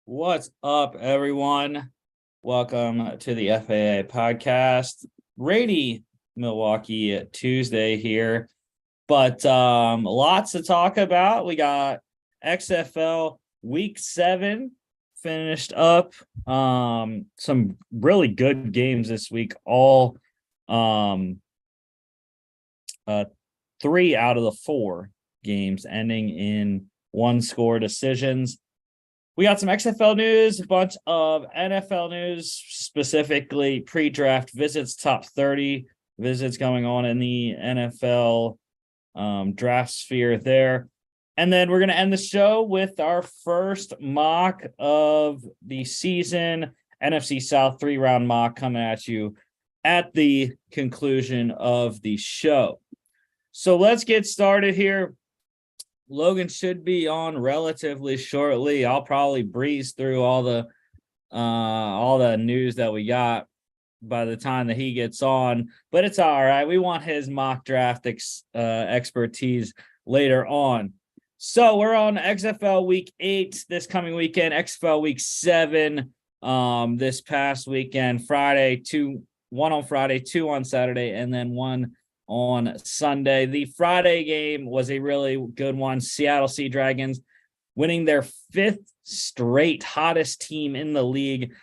What's up, everyone? Welcome to the FAA podcast. Rainy Milwaukee Tuesday here, but lots to talk about. We got XFL Week 7 finished up. Some really good games this week. All 3 out of the 4 games ending in one-score decisions. We got some XFL news, a bunch of NFL news, specifically pre-draft visits, top 30 visits going on in the NFL draft sphere there. And then we're going to end the show with our first mock of the season, NFC South 3-round mock coming at you at the conclusion of the show. So let's get started here. Logan should be on relatively shortly. I'll probably breeze through all the news that we got by the time that he gets on, but it's all right. We want his mock draft expertise later on. So we're on XFL Week 8 this coming weekend, XFL Week 7 this past weekend, Friday, 1 on Friday, 2 on Saturday, and then 1 on Sunday. The Friday game was a really good one. Seattle Sea Dragons winning their 5th straight hottest team in the league,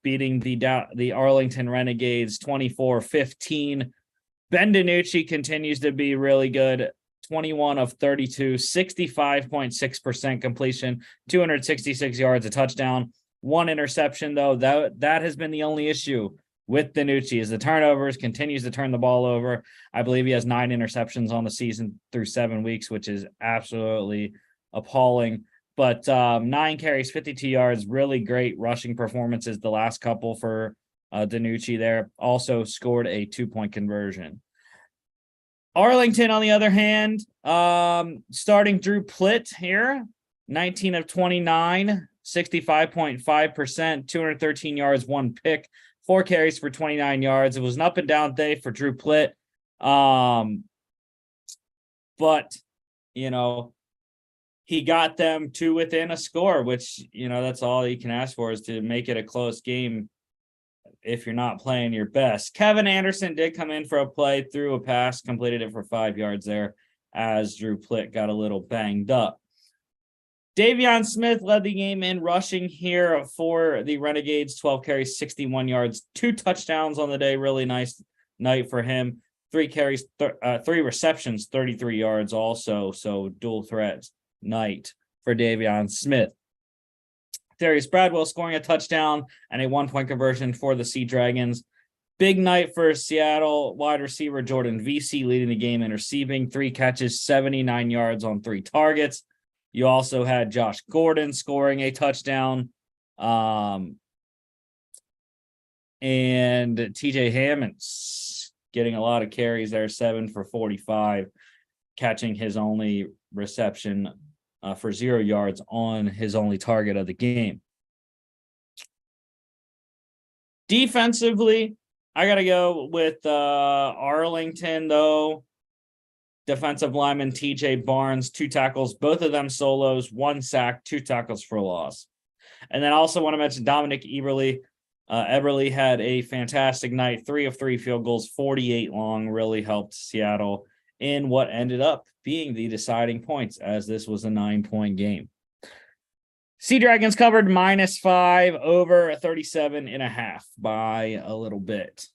beating the Arlington Renegades 24-15. Ben DiNucci continues to be really good. 21 of 32, 65.6% completion, 266 yards, a touchdown, 1 interception, though. That has been the only issue with DiNucci, is the turnovers, continues to turn the ball over. I believe he has 9 interceptions on the season through 7 weeks, which is absolutely appalling. But 9 carries, 52 yards, really great rushing performances the last couple for DiNucci there. Also scored a 2-point conversion. Arlington, on the other hand, starting Drew Plitt here, 19 of 29, 65.5%, 213 yards, 1 pick. 4 carries for 29 yards. It was an up and down day for Drew Plitt. But, he got them to within a score, which, that's all you can ask for, is to make it a close game if you're not playing your best. Kevin Anderson did come in for a play, threw a pass, completed it for 5 yards there as Drew Plitt got a little banged up. Davion Smith led the game in rushing here for the Renegades, 12 carries, 61 yards, 2 touchdowns on the day. Really nice night for him. 3 carries, 3 receptions, 33 yards also. So dual threat night for Davion Smith. Darius Bradwell scoring a touchdown and a 1-point conversion for the Sea Dragons. Big night for Seattle wide receiver Jordan Vesey leading the game in receiving, 3 catches, 79 yards on 3 targets. You also had Josh Gordon scoring a touchdown. And TJ Hammonds getting a lot of carries there, 7 for 45, catching his only reception for 0 yards on his only target of the game. Defensively, I got to go with Arlington, though. Defensive lineman TJ Barnes, 2 tackles, both of them solos, 1 sack, 2 tackles for a loss. And then I also want to mention Dominic Eberle. Eberle had a fantastic night, 3 of 3 field goals, 48 long, really helped Seattle in what ended up being the deciding points, as this was a 9-point game. Sea Dragons covered -5 over 37.5 by a little bit.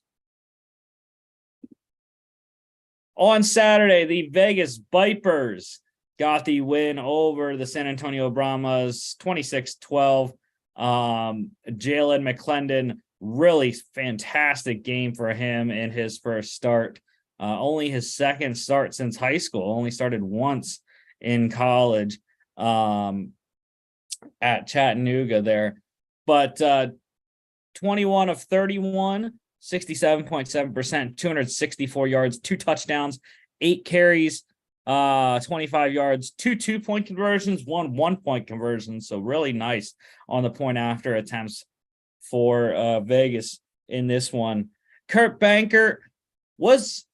On Saturday, the Vegas Vipers got the win over the San Antonio Brahmas, 26-12. Jalen McClendon, really fantastic game for him in his first start. Only his second start since high school. Only started once in college at Chattanooga there. But 21 of 31. 67.7%, 264 yards, 2 touchdowns, 8 carries, 25 yards, 2 2-point conversions, 1 1-point conversion. So really nice on the point after attempts for Vegas in this one. Kurt Banker was,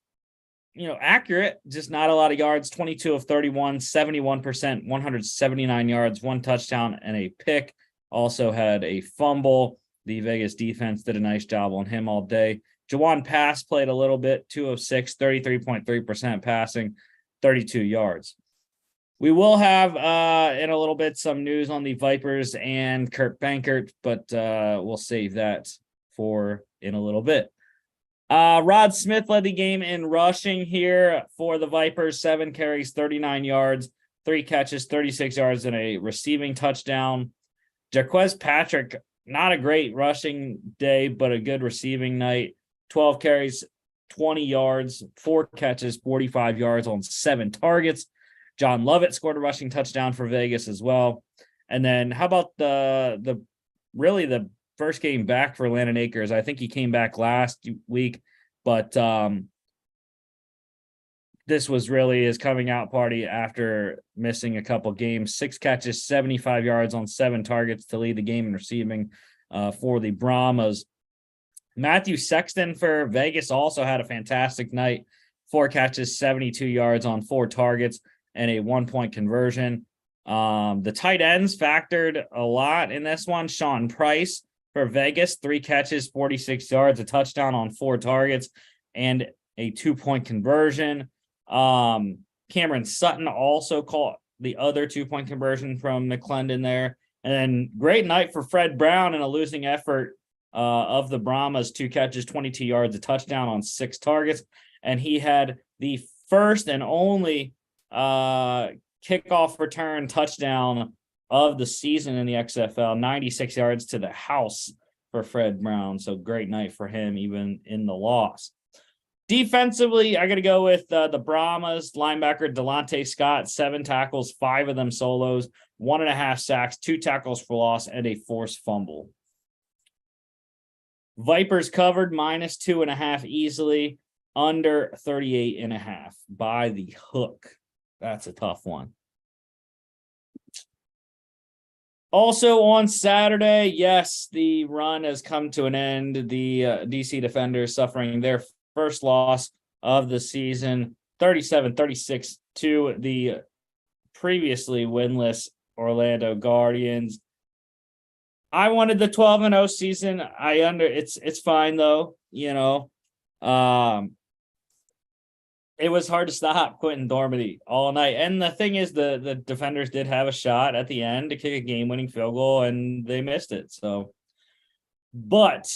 accurate, just not a lot of yards, 22 of 31, 71%, 179 yards, 1 touchdown, and a pick. also had a fumble. The Vegas defense did a nice job on him all day. Jawan Pass played a little bit, 2 of 6, 33.3% passing, 32 yards. We will have in a little bit some news on the Vipers and Kurt Bankert, but we'll save that for in a little bit. Rod Smith led the game in rushing here for the Vipers, 7 carries, 39 yards, 3 catches, 36 yards, and a receiving touchdown. Jaquez Patrick, not a great rushing day, but a good receiving night. 12 carries, 20 yards, 4 catches, 45 yards on 7 targets. John Lovett scored a rushing touchdown for Vegas as well. And then how about the first game back for Landon Akers? I think he came back last week, but this was really his coming out party after missing a couple games. 6 catches, 75 yards on 7 targets to lead the game in receiving for the Brahmas. Matthew Sexton for Vegas also had a fantastic night. 4 catches, 72 yards on 4 targets and a 1-point conversion. The tight ends factored a lot in this one. Sean Price for Vegas, 3 catches, 46 yards, a touchdown on 4 targets, and a 2-point conversion. Cameron Sutton also caught the other 2-point conversion from McClendon there. And then great night for Fred Brown in a losing effort of the Brahmas, 2 catches, 22 yards, a touchdown on 6 targets. And he had the first and only kickoff return touchdown of the season in the XFL, 96 yards to the house for Fred Brown. So great night for him, even in the loss. Defensively, I got to go with the Brahmas. Linebacker Delonte Scott, 7 tackles, 5 of them solos, 1.5 sacks, 2 tackles for loss, and a forced fumble. Vipers covered -2.5 easily, under 38.5 by the hook. That's a tough one. Also on Saturday, yes, the run has come to an end. The DC Defenders suffering their first loss of the season, 37-36 to the previously winless Orlando Guardians. I wanted the 12-0 season. It's fine though, you know. It was hard to stop Quentin Dormady all night. And the thing is, the Defenders did have a shot at the end to kick a game-winning field goal, and they missed it. So, but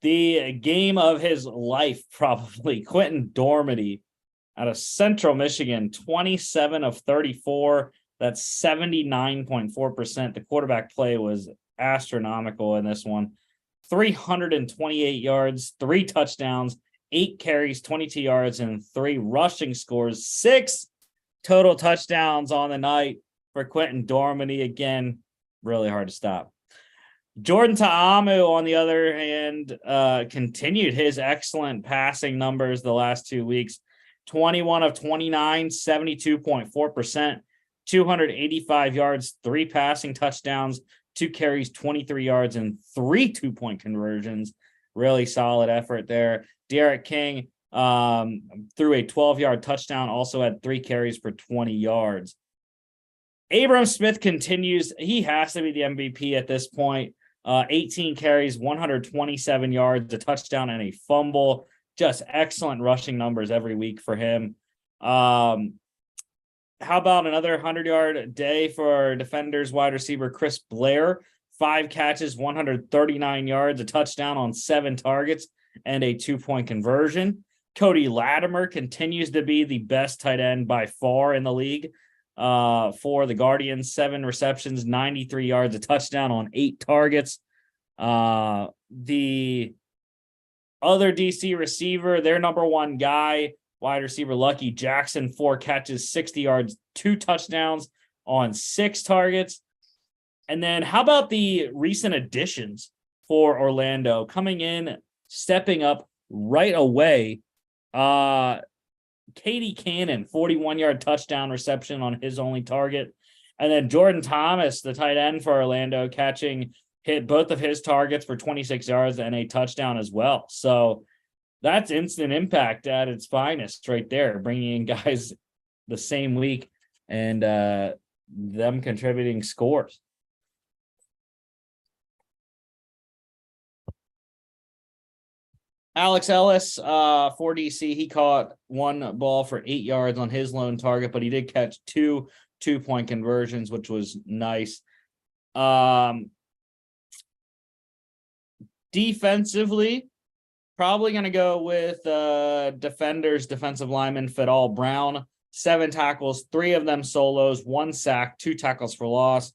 the game of his life, probably, Quentin Dormady out of Central Michigan, 27 of 34. That's 79.4%. The quarterback play was astronomical in this one. 328 yards, 3 touchdowns, 8 carries, 22 yards, and 3 rushing scores. 6 total touchdowns on the night for Quentin Dormady. Again, really hard to stop. Jordan Ta'amu, on the other hand, continued his excellent passing numbers the last 2 weeks. 21 of 29, 72.4%, 285 yards, 3 passing touchdowns, 2 carries, 23 yards, and 3 2-point conversions. Really solid effort there. Derek King threw a 12-yard touchdown, also had 3 carries for 20 yards. Abram Smith continues. He has to be the MVP at this point. 18 carries, 127 yards, a touchdown, and a fumble. Just excellent rushing numbers every week for him. How about another 100-yard day for Defenders wide receiver Chris Blair? 5 catches, 139 yards, a touchdown on 7 targets, and a 2-point conversion. Cody Latimer continues to be the best tight end by far in the league for the Guardians. 7 receptions, 93 yards, a touchdown on 8 targets. The other DC receiver, their number 1 guy, wide receiver Lucky Jackson, 4 catches, 60 yards, 2 touchdowns on 6 targets. And then how about the recent additions for Orlando coming in, stepping up right away? Katie Cannon, 41-yard touchdown reception on his only target. And then Jordan Thomas, the tight end for Orlando, hit both of his targets for 26 yards and a touchdown as well. So that's instant impact at its finest right there, bringing in guys the same week and them contributing scores. Alex Ellis, for DC, he caught one ball for 8 yards on his lone target, but he did catch two 2-point conversions, which was nice. Defensively, probably going to go with defensive lineman Fidel Brown. 7 tackles, 3 of them solos, 1 sack, 2 tackles for loss.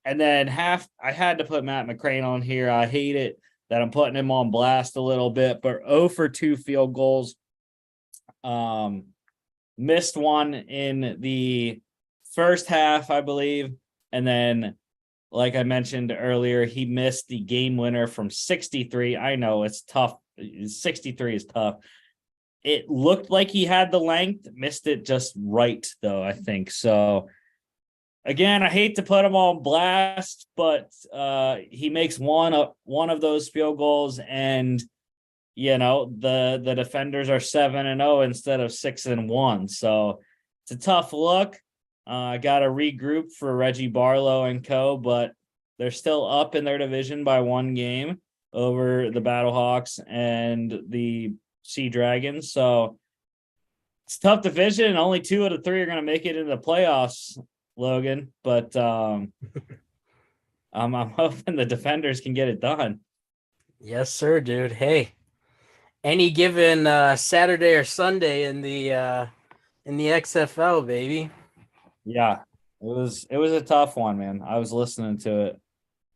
And then I had to put Matt McCrane on here. I hate it that I'm putting him on blast a little bit, but 0 for 2 field goals. Missed one in the first half, I believe. And then, like I mentioned earlier, he missed the game winner from 63. I know it's tough. 63 is tough. It looked like he had the length, missed it just right, though, I think. So, again, I hate to put him on blast, but he makes one of those field goals, and the defenders are 7-0 instead of 6-1. So it's a tough look. I got to regroup for Reggie Barlow and co, but they're still up in their division by 1 game over the Battlehawks and the Sea Dragons. So it's a tough division. Only 2 out of 3 are going to make it into the playoffs, Logan, but I'm hoping the defenders can get it done. Yes, sir, dude. Hey, any given Saturday or Sunday in the XFL, baby. Yeah, it was a tough one, man. I was listening to it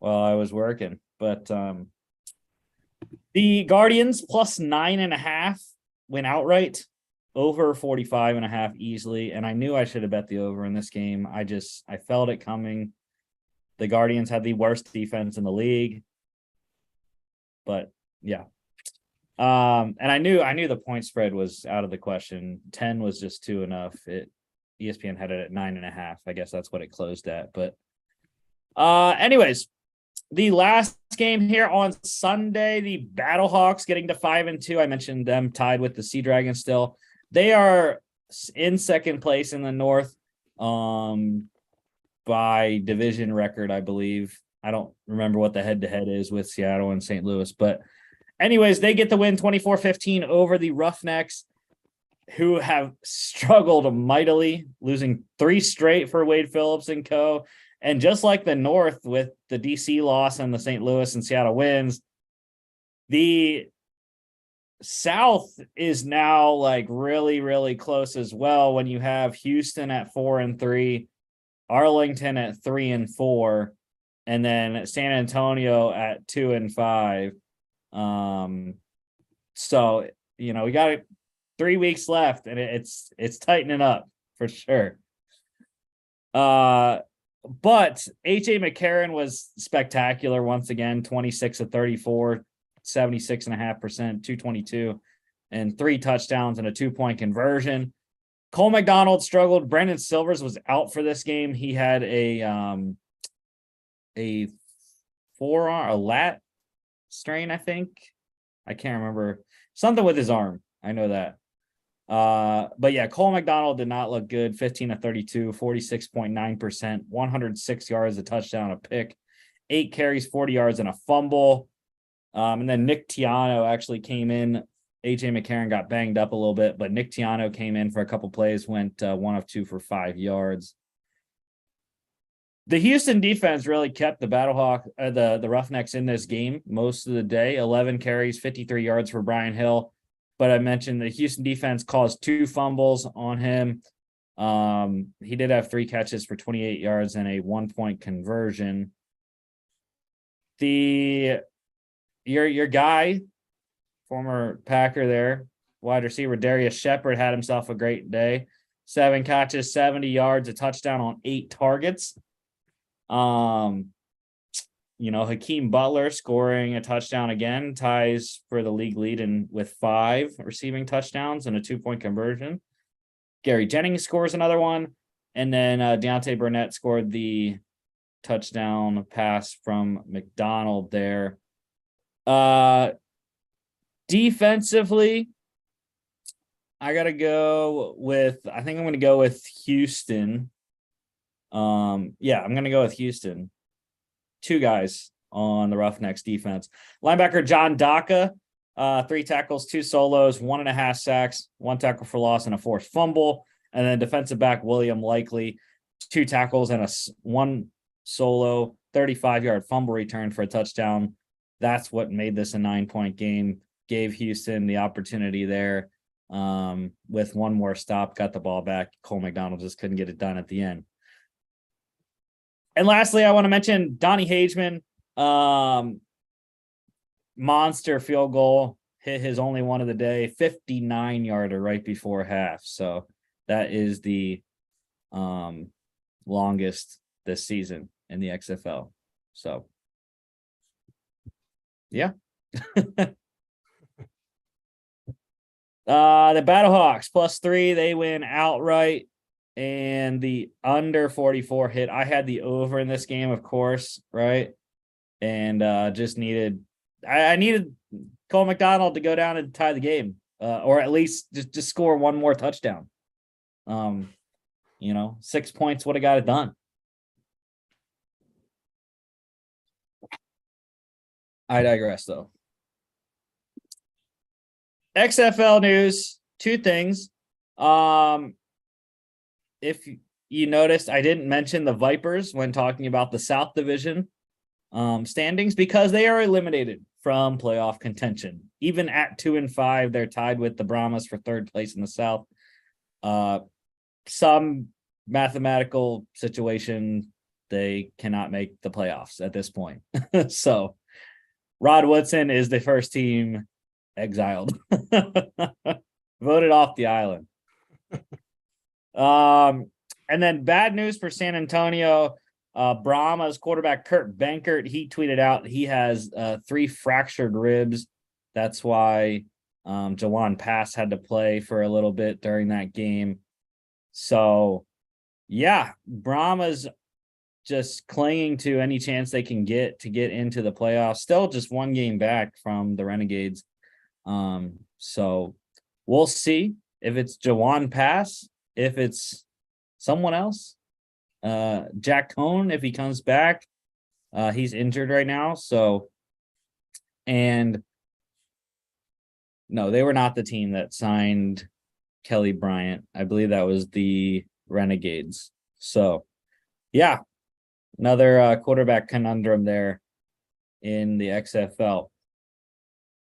while I was working, but the Guardians plus 9.5 went outright, over 45.5 easily, and I knew I should have bet the over in this game. I felt it coming. The Guardians had the worst defense in the league, but yeah. And I knew the point spread was out of the question. 10 was just too enough. ESPN had it at 9.5. I guess that's what it closed at. But anyways, the last game here on Sunday, the Battlehawks getting to 5-2. I mentioned them tied with the Sea Dragons still. They are in second place in the North by division record, I believe. I don't remember what the head-to-head is with Seattle and St. Louis. But anyways, they get the win 24-15 over the Roughnecks, who have struggled mightily, losing 3 straight for Wade Phillips and co. And just like the North with the DC loss and the St. Louis and Seattle wins, the South is now like really, really close as well when you have Houston at 4-3, Arlington at 3-4, and then San Antonio at 2-5. So, we got 3 weeks left, and it's tightening up for sure. But A.J. McCarron was spectacular once again, 26 of 34, 76.5%, 222, and 3 touchdowns and a 2-point conversion. Cole McDonald struggled. Brandon Silvers was out for this game. He had a forearm, a lat strain, I think. I can't remember. Something with his arm. I know that. But yeah, Cole McDonald did not look good. 15 of 32, 46.9%, 106 yards, a touchdown, a pick, 8 carries, 40 yards, and a fumble. And then Nick Tiano actually came in. AJ McCarron got banged up a little bit, but Nick Tiano came in for a couple plays, went 1 of 2 for 5 yards. The Houston defense really kept the the Roughnecks in this game most of the day. 11 carries, 53 yards for Brian Hill. But I mentioned the Houston defense caused 2 fumbles on him. He did have 3 catches for 28 yards and a 1-point conversion. Your guy, former Packer there, wide receiver Darius Shepard, had himself a great day. 7 catches, 70 yards, a touchdown on 8 targets. Hakeem Butler scoring a touchdown again, ties for the league lead with 5 receiving touchdowns and a 2-point conversion. Gary Jennings scores another one. And then Deontay Burnett scored the touchdown pass from McDonald there. Defensively, I think I'm going to go with Houston. I'm going to go with Houston. 2 guys on the Roughnecks defense. Linebacker John Daka, 3 tackles, 2 solos, 1.5 sacks, 1 tackle for loss, and a forced fumble. And then defensive back William Likely, 2 tackles and 1 solo, 35-yard fumble return for a touchdown. That's what made this a 9-point game. Gave Houston the opportunity there. With one more stop, got the ball back. Cole McDonald just couldn't get it done at the end. And lastly, I want to mention Donnie Hageman. Monster field goal, hit his only one of the day, 59-yarder right before half. So that is the longest this season in the XFL. So yeah. The Battlehawks +3, they win outright, and the under 44 hit. I had the over in this game, of course, right? And just needed I needed Cole McDonald to go down and tie the game, or at least just score one more touchdown. 6 points would have got it done. I digress, though. XFL news, 2 things. If you noticed, I didn't mention the Vipers when talking about the South Division standings because they are eliminated from playoff contention. Even at 2-5, they're tied with the Brahmas for 3rd place in the South. Some mathematical situation, they cannot make the playoffs at this point. So Rod Woodson is the first team exiled, voted off the island. And then bad news for San Antonio. Brahma's quarterback Kurt Benkert, he tweeted out he has 3 fractured ribs. That's why Jawan Pass had to play for a little bit during that game. So, yeah, Brahma's just clinging to any chance they can get to get into the playoffs. Still just 1 game back from the Renegades. So we'll see if it's Jawan Pass, if it's someone else. Jack Cohn, if he comes back, he's injured right now. So, and no, they were not the team that signed Kelly Bryant. I believe that was the Renegades. So, yeah, another quarterback conundrum there in the XFL.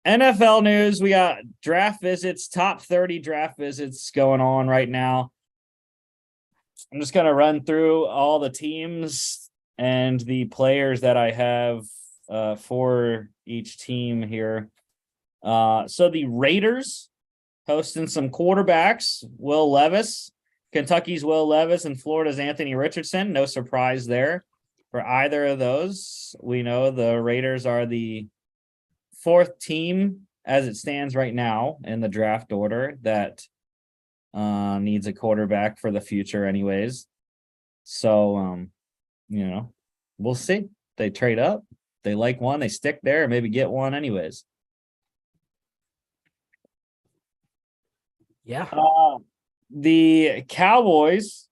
NFL news, we got draft visits, top 30 draft visits going on right now. I'm just going to run through all the teams and the players that I have for each team here. So the Raiders hosting some quarterbacks, Will Levis, Kentucky's Will Levis, and Florida's Anthony Richardson. No surprise there for either of those. We know the Raiders are the 4th team as it stands right now in the draft order that needs a quarterback for the future anyways. So, we'll see. They trade up. They like one. They stick there and maybe get one anyways. Yeah. The Cowboys,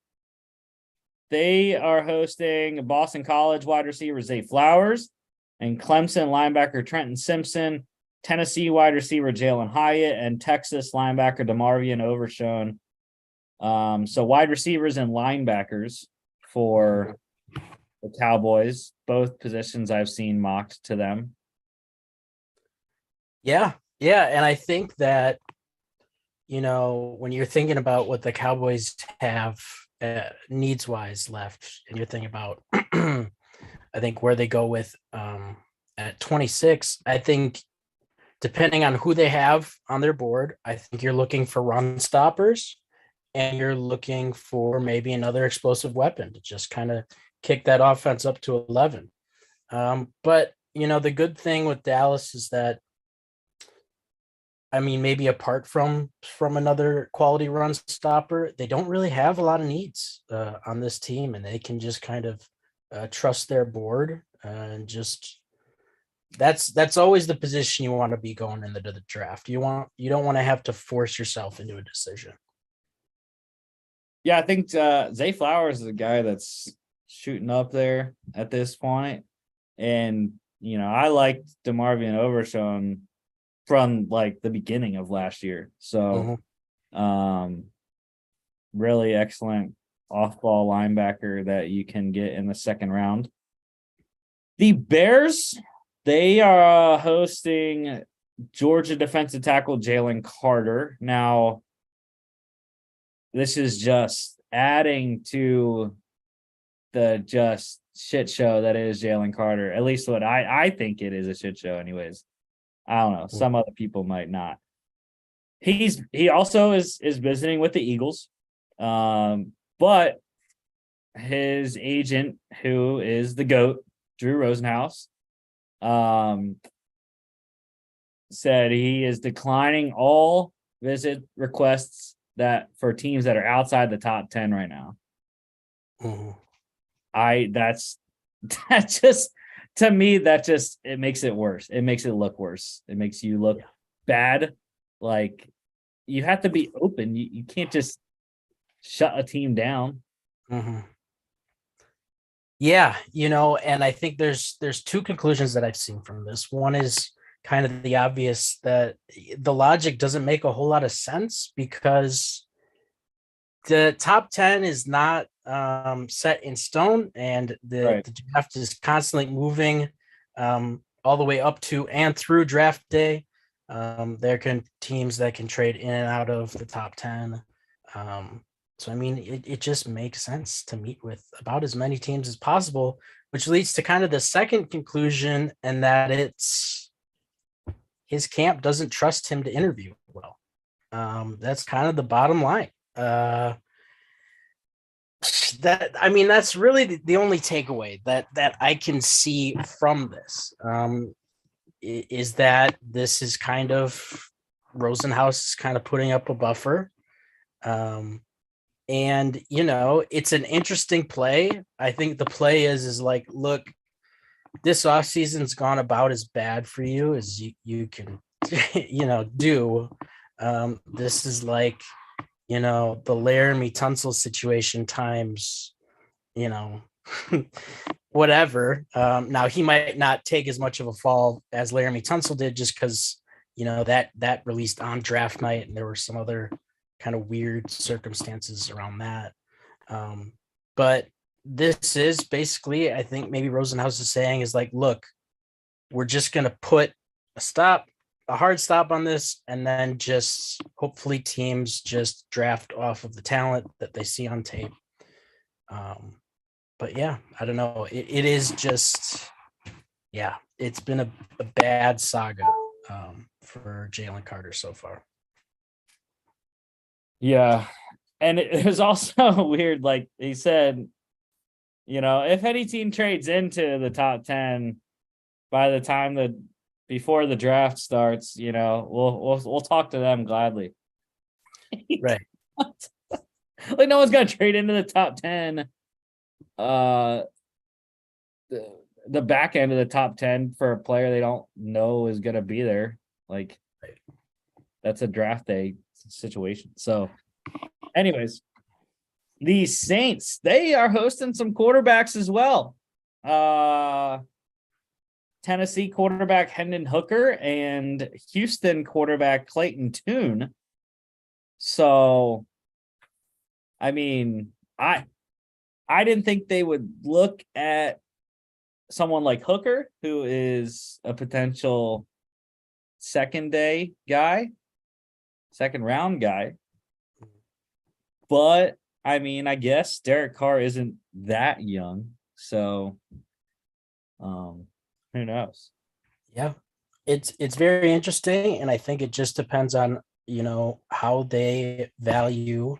they are hosting Boston College wide receiver Zay Flowers and Clemson linebacker Trenton Simpson, Tennessee wide receiver Jalen Hyatt, and Texas linebacker DeMarvion Overshone. So wide receivers and linebackers for the Cowboys, both positions I've seen mocked to them. Yeah. And I think that, when you're thinking about what the Cowboys have needs-wise left, and you're thinking about, I think where they go with at 26, I think depending on who they have on their board, I think you're looking for run stoppers and you're looking for maybe another explosive weapon to just kind of kick that offense up to 11. But, the good thing with Dallas is that, maybe apart from another quality run stopper, they don't really have a lot of needs on this team, and they can just kind of trust their board and just that's always the position you want to be going into the draft. You don't want to have to force yourself into a decision. Yeah, I think Zay Flowers is a guy that's shooting up there at this point. And, I liked DeMarvion Overshone from like the beginning of last year. So, really excellent off-ball linebacker that you can get in the second round. The Bears, they are hosting Georgia defensive tackle Jalen Carter. Now, this is just adding to the just shit show that is Jalen Carter. At least what I think it is a shit show anyways. I don't know. Some other people might not. He also is visiting with the Eagles. But his agent, who is the GOAT, Drew Rosenhaus, said he is declining all visit requests that for teams that are outside the top 10 right now. That's just, to me, it makes it worse. It makes it look worse. It makes you look bad. Like, you have to be open. You can't just shut a team down. Yeah, and I think there's two conclusions that I've seen from this. One is kind of the obvious, that the logic doesn't make a whole lot of sense, because the top 10 is not set in stone, and the draft is constantly moving all the way up to and through draft day. There can teams that can trade in and out of the top 10. So, I mean, it just makes sense to meet with about as many teams as possible, which leads to kind of the second conclusion, and that it's his camp doesn't trust him to interview well. That's kind of the bottom line. That's really the only takeaway that I can see from this, is that this is kind of Rosenhaus is kind of putting up a buffer. And, it's an interesting play. I think the play is like, look, this offseason's gone about as bad for you as you can, do. This is like, the Laramie Tunsil situation times, whatever. Now, he might not take as much of a fall as Laramie Tunsil did, just because, that released on draft night, and there were some other kind of weird circumstances around that. But this is basically, I think maybe Rosenhaus is saying, is like, look, we're just going to put a hard stop on this, and then just hopefully teams just draft off of the talent that they see on tape. But yeah, I don't know. It is just, it's been a bad saga for Jalen Carter so far. Yeah. And it was also weird. Like he said, if any team trades into the top 10 by the time before the draft starts, we'll talk to them gladly. Right. Like, no one's gonna trade into the top 10. The back end of the top 10 for a player they don't know is gonna be there. Like, that's a draft day situation. So, anyways, the Saints, they are hosting some quarterbacks as well. Tennessee quarterback Hendon Hooker and Houston quarterback Clayton Tune. So, I mean, I didn't think they would look at someone like Hooker, who is a potential second round guy. But I mean, I guess Derek Carr isn't that young. So who knows? Yeah. It's very interesting, and I think it just depends on, how they value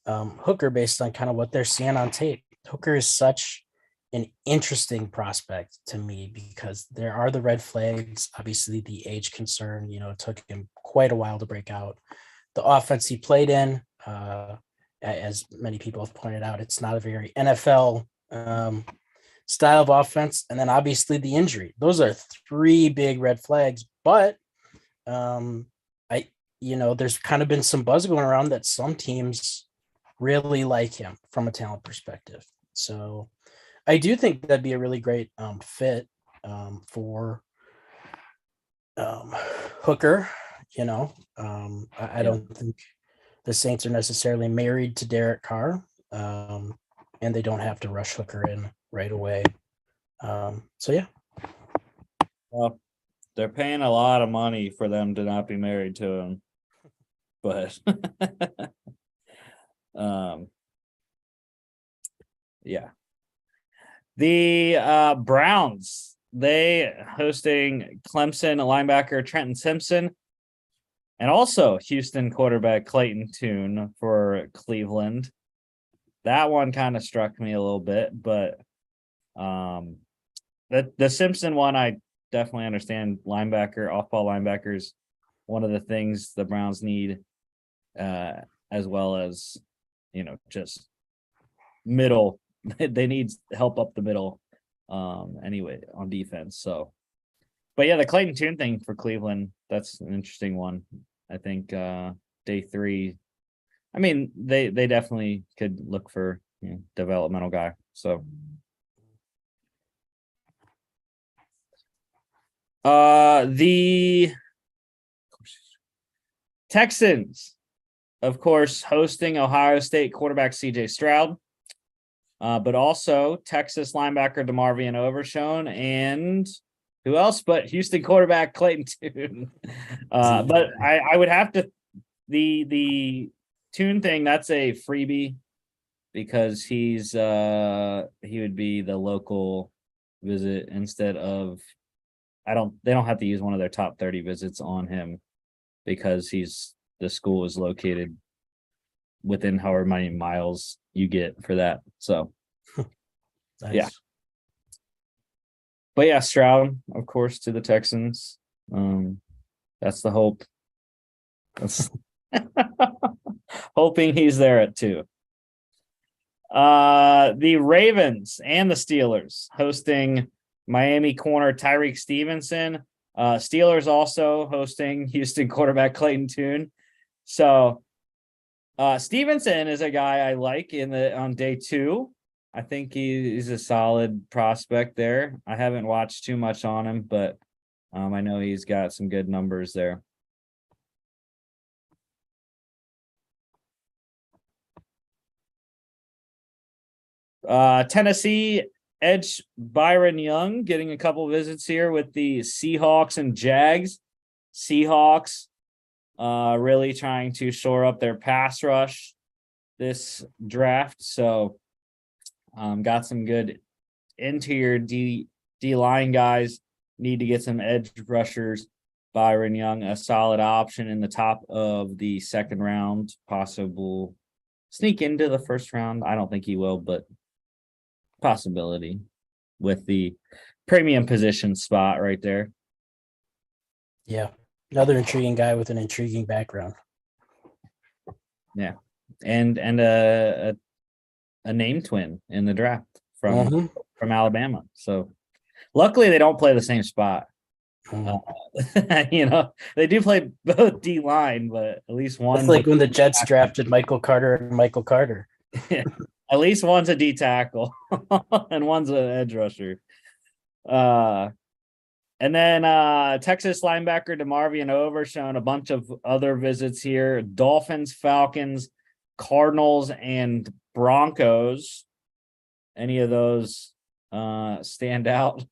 Hooker based on kind of what they're seeing on tape. Hooker is such an interesting prospect to me, because there are the red flags, obviously the age concern. It took him quite a while to break out. The offense he played in, as many people have pointed out, it's not a very NFL style of offense. And then obviously the injury. Those are three big red flags. But there's kind of been some buzz going around that some teams really like him from a talent perspective. So I do think that'd be a really great fit for Hooker, I don't think the Saints are necessarily married to Derek Carr, and they don't have to rush Hooker in right away. So yeah. Well, they're paying a lot of money for them to not be married to him, but yeah. The Browns, they hosting Clemson linebacker Trenton Simpson, and also Houston quarterback Clayton Tune for Cleveland. That one kind of struck me a little bit, but the Simpson one, I definitely understand. Off-ball linebackers, one of the things the Browns need, as well as, just middle. They need help up the middle, anyway, on defense. So, but yeah, the Clayton Tune thing for Cleveland, that's an interesting one. I think day 3. I mean, they definitely could look for developmental guy. So the Texans, of course, hosting Ohio State quarterback CJ Stroud. But also Texas linebacker DeMarvion Overshone, and who else but Houston quarterback Clayton Tune. But I would have to the Tune thing, that's a freebie because he would be the local visit instead of they don't have to use one of their top 30 visits on him because the school is located within however many miles you get for that. So nice. Yeah. But yeah, Stroud, of course, to the Texans. That's the hope. That's hoping he's there at 2. The Ravens and the Steelers hosting Miami corner Tyreek Stevenson. Steelers also hosting Houston quarterback Clayton Tune. So Stevenson is a guy I like on day 2. I think he's a solid prospect there. I haven't watched too much on him, but I know he's got some good numbers there. Tennessee edge Byron Young getting a couple visits here with the Seahawks and Jags. Seahawks really trying to shore up their pass rush this draft. So got some good interior D line guys. Need to get some edge rushers. Byron Young, a solid option in the top of the second round. Possible sneak into the first round. I don't think he will, but possibility with the premium position spot right there. Yeah. Another intriguing guy with an intriguing background. Yeah. And a name twin in the draft from Alabama. So luckily they don't play the same spot. They do play both D line, but at least one. It's like when the Jets drafted Michael Carter and Michael Carter. Yeah. At least one's a D tackle and one's an edge rusher. And then Texas linebacker DeMarvion Overshone, a bunch of other visits here. Dolphins, Falcons, Cardinals, and Broncos. Any of those stand out?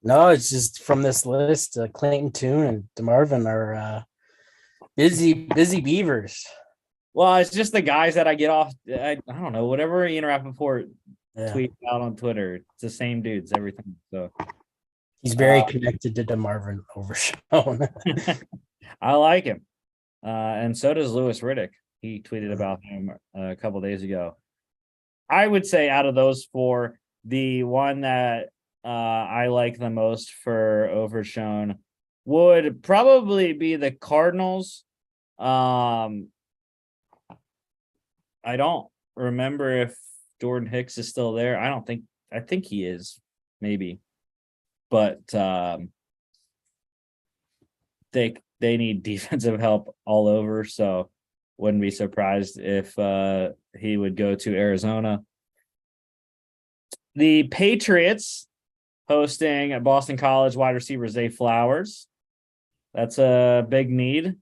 No, it's just from this list. Clayton Tune and DeMarvin are busy beavers. Well, it's just the guys that I get off. I don't know, whatever Ian Rappaport tweets out on Twitter. It's the same dudes, everything. So he's very connected to DeMarvin Overshone. I like him. And so does Louis Riddick. He tweeted about him a couple days ago. I would say out of those 4, the one that I like the most for Overshone would probably be the Cardinals. I don't remember if Jordan Hicks is still there. I think he is, maybe. But they need defensive help all over, so wouldn't be surprised if he would go to Arizona. The Patriots hosting Boston College wide receiver Zay Flowers. That's a big need.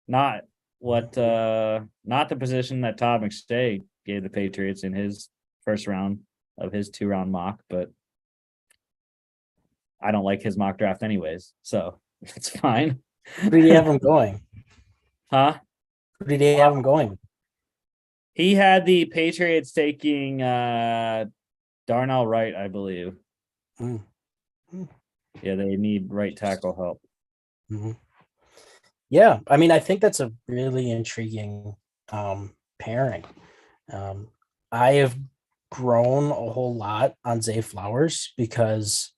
Not not the position that Todd McStay gave the Patriots in his first round of his 2-round mock, but I don't like his mock draft anyways, so it's fine. Who did he have him going? Huh? Who did he have him going? He had the Patriots taking Darnell Wright, I believe. Mm. Yeah, they need right tackle help. Mm-hmm. Yeah, I mean, I think that's a really intriguing pairing. I have grown a whole lot on Zay Flowers because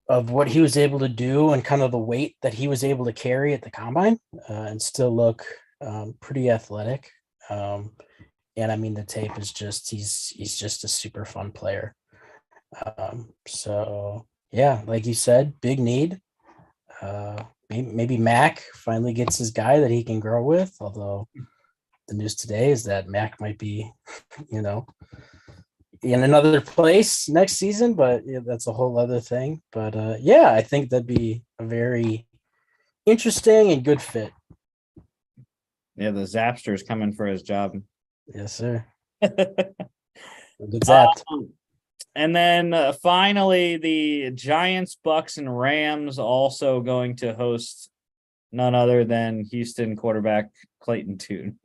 of what he was able to do and kind of the weight that he was able to carry at the combine and still look pretty athletic. And I mean, the tape is just he's just a super fun player. So yeah, like you said, big need. Maybe Mac finally gets his guy that he can grow with. Although the news today is that Mac might be, in another place next season, but yeah, that's a whole other thing. But yeah, I think that'd be a very interesting and good fit. Yeah, the Zapster's coming for his job. Yes, sir. Good zapped. And then finally, the Giants, Bucks, and Rams also going to host none other than Houston quarterback Clayton Tune.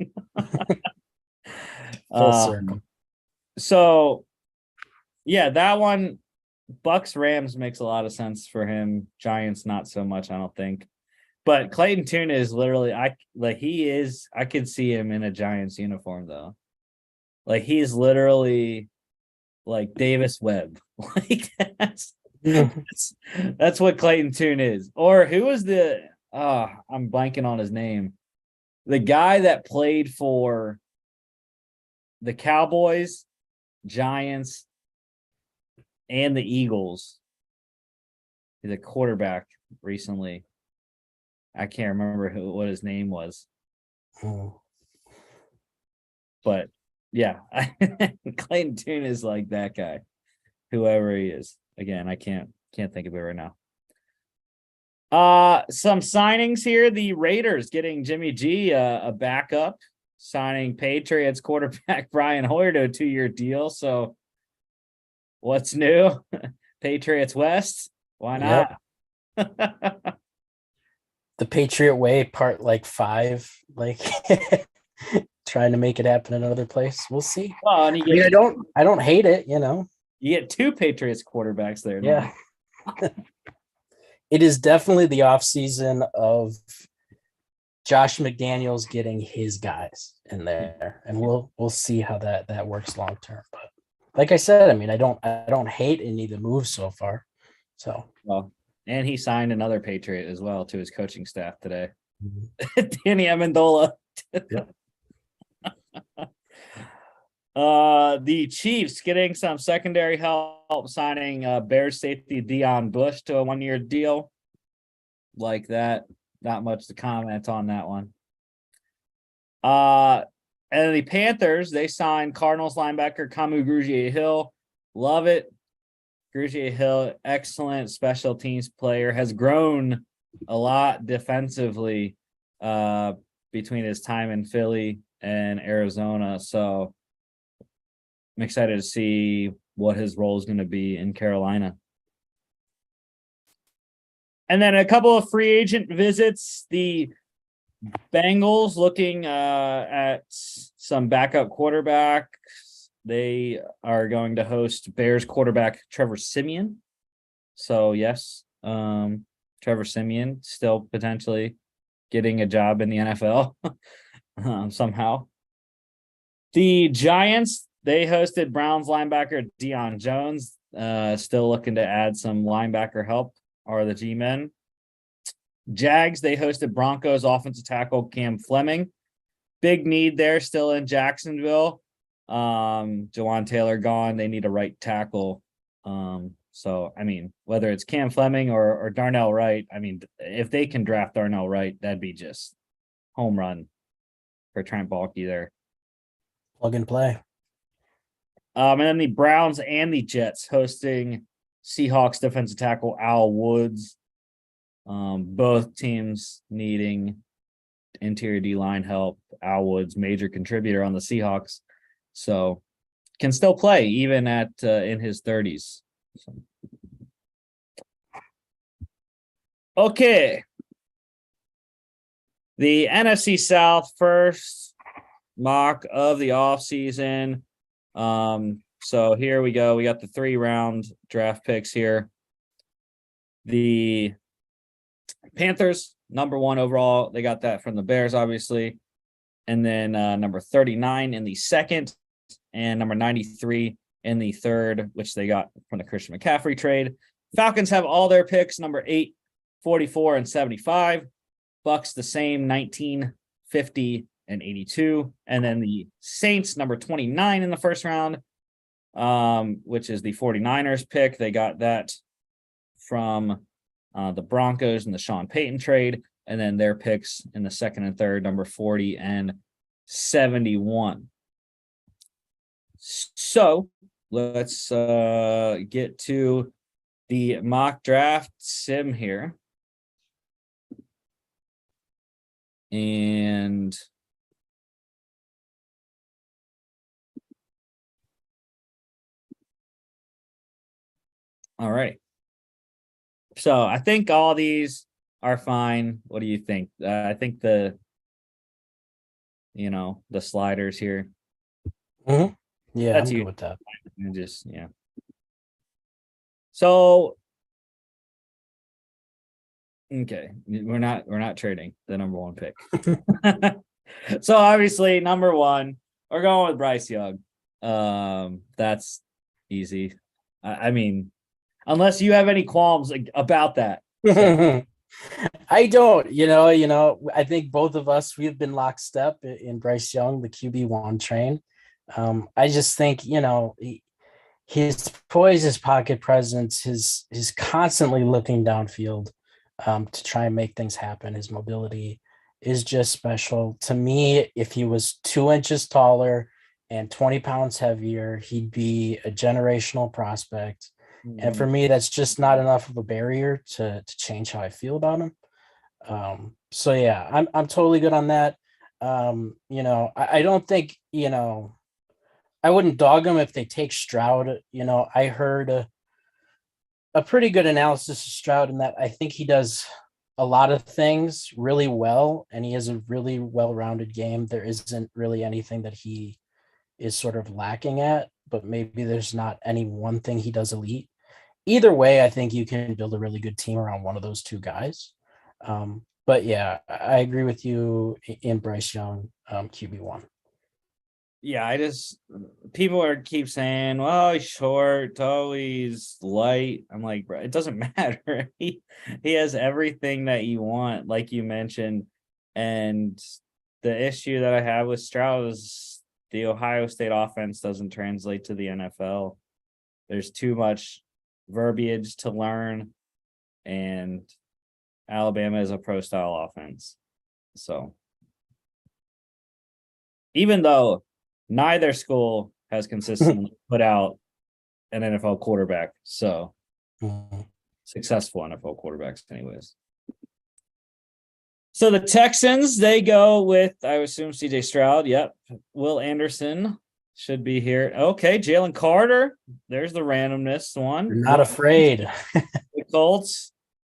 Full circle. So, yeah, that one, Bucks Rams makes a lot of sense for him. Giants, not so much, I don't think. But Clayton Tune is literally, I could see him in a Giants uniform though. Like he's literally like Davis Webb. Like that's what Clayton Tune is. Or who was I'm blanking on his name. The guy that played for the Cowboys, Giants, and the Eagles. He's a quarterback recently. I can't remember what his name was. But yeah, Clayton Tune is like that guy, whoever he is. Again, I can't think of it right now. Some signings here. The Raiders getting Jimmy G a backup, signing Patriots quarterback Brian Hoyer to a 2-year deal. So what's new? Patriots West? Why not? Yep. The Patriot Way, part like 5, like trying to make it happen in another place. We'll see. Well, and I don't hate it, You get 2 Patriots quarterbacks there. Yeah. It is definitely the offseason of Josh McDaniels getting his guys in there, and we'll see how that works long term. But like I said, I mean, I don't hate any of the moves so far. So and he signed another Patriot as well to his coaching staff today. Danny Amendola. Yep. The Chiefs getting some secondary help, signing Bears safety Deion Bush to a 1-year deal. Like that. Not much to comment on that one. And the Panthers, they signed Cardinals linebacker Kamu Grugier-Hill. Love it. Grugier-Hill, excellent special teams player, has grown a lot defensively between his time in Philly and Arizona. So I'm excited to see what his role is going to be in Carolina. And then a couple of free agent visits. The Bengals looking at some backup quarterbacks. They are going to host Bears quarterback Trevor Siemian. So, yes, Trevor Siemian still potentially getting a job in the NFL somehow. The Giants, they hosted Browns linebacker Deion Jones. Still looking to add some linebacker help are the G-men. Jags, they hosted Broncos offensive tackle Cam Fleming. Big need there still in Jacksonville. Jawan Taylor gone. They need a right tackle. So, I mean, whether it's Cam Fleming or Darnell Wright, I mean, if they can draft Darnell Wright, that'd be just home run for Trent Baalke there. Plug and play. And then the Browns and the Jets hosting Seahawks defensive tackle Al Woods. Both teams needing interior D-line help. Al Woods, major contributor on the Seahawks, so can still play even at in his 30s. So. Okay. The NFC South first mock of the offseason. So here we go. We got the 3-round draft picks here. The Panthers, number 1 overall. They got that from the Bears, obviously. And then number 39 in the second, and number 93 in the third, which they got from the Christian McCaffrey trade. Falcons have all their picks, number 8, 44, and 75. Bucks the same, 19, 50, and 82. And then the Saints, number 29 in the first round, which is the 49ers pick. They got that from the Broncos and the Sean Payton trade. And then their picks in the second and third, number 40 and 71. So let's get to the mock draft sim here. And all right. So I think all these are fine. What do you think? I think the sliders here. Mm-hmm. Yeah, That's I'm you. good with that. Just So okay, we're not trading the number 1 pick. So obviously number 1, we're going with Bryce Young. That's easy. I mean, unless you have any qualms about that. So. I don't, I think both of us, we've been lockstep in Bryce Young, the QB1 train. I just think, his poise, his pocket presence, his constantly looking downfield to try and make things happen. His mobility is just special. To me, if he was 2 inches taller and 20 pounds heavier, he'd be a generational prospect. And for me, that's just not enough of a barrier to change how I feel about him. So yeah, I'm totally good on that. I don't think, I wouldn't dog him if they take Stroud. I heard a pretty good analysis of Stroud in that I think he does a lot of things really well, and he has a really well-rounded game. There isn't really anything that he is sort of lacking at, but maybe there's not any one thing he does elite. Either way, I think you can build a really good team around one of those two guys. But yeah, I agree with you in Bryce Young, QB1. Yeah, people keep saying, well, he's short, he's light. I'm like, bro, it doesn't matter. He has everything that you want, like you mentioned. And the issue that I have with Stroud is the Ohio State offense doesn't translate to the NFL. There's too much verbiage to learn, and Alabama is a pro style offense. So even though neither school has consistently put out an NFL quarterback, so successful NFL quarterbacks anyways. So the Texans, they go with, I assume, CJ Stroud. Yep. Will Anderson should be here. Okay, Jalen Carter. There's the randomness one. You're not afraid. The Colts.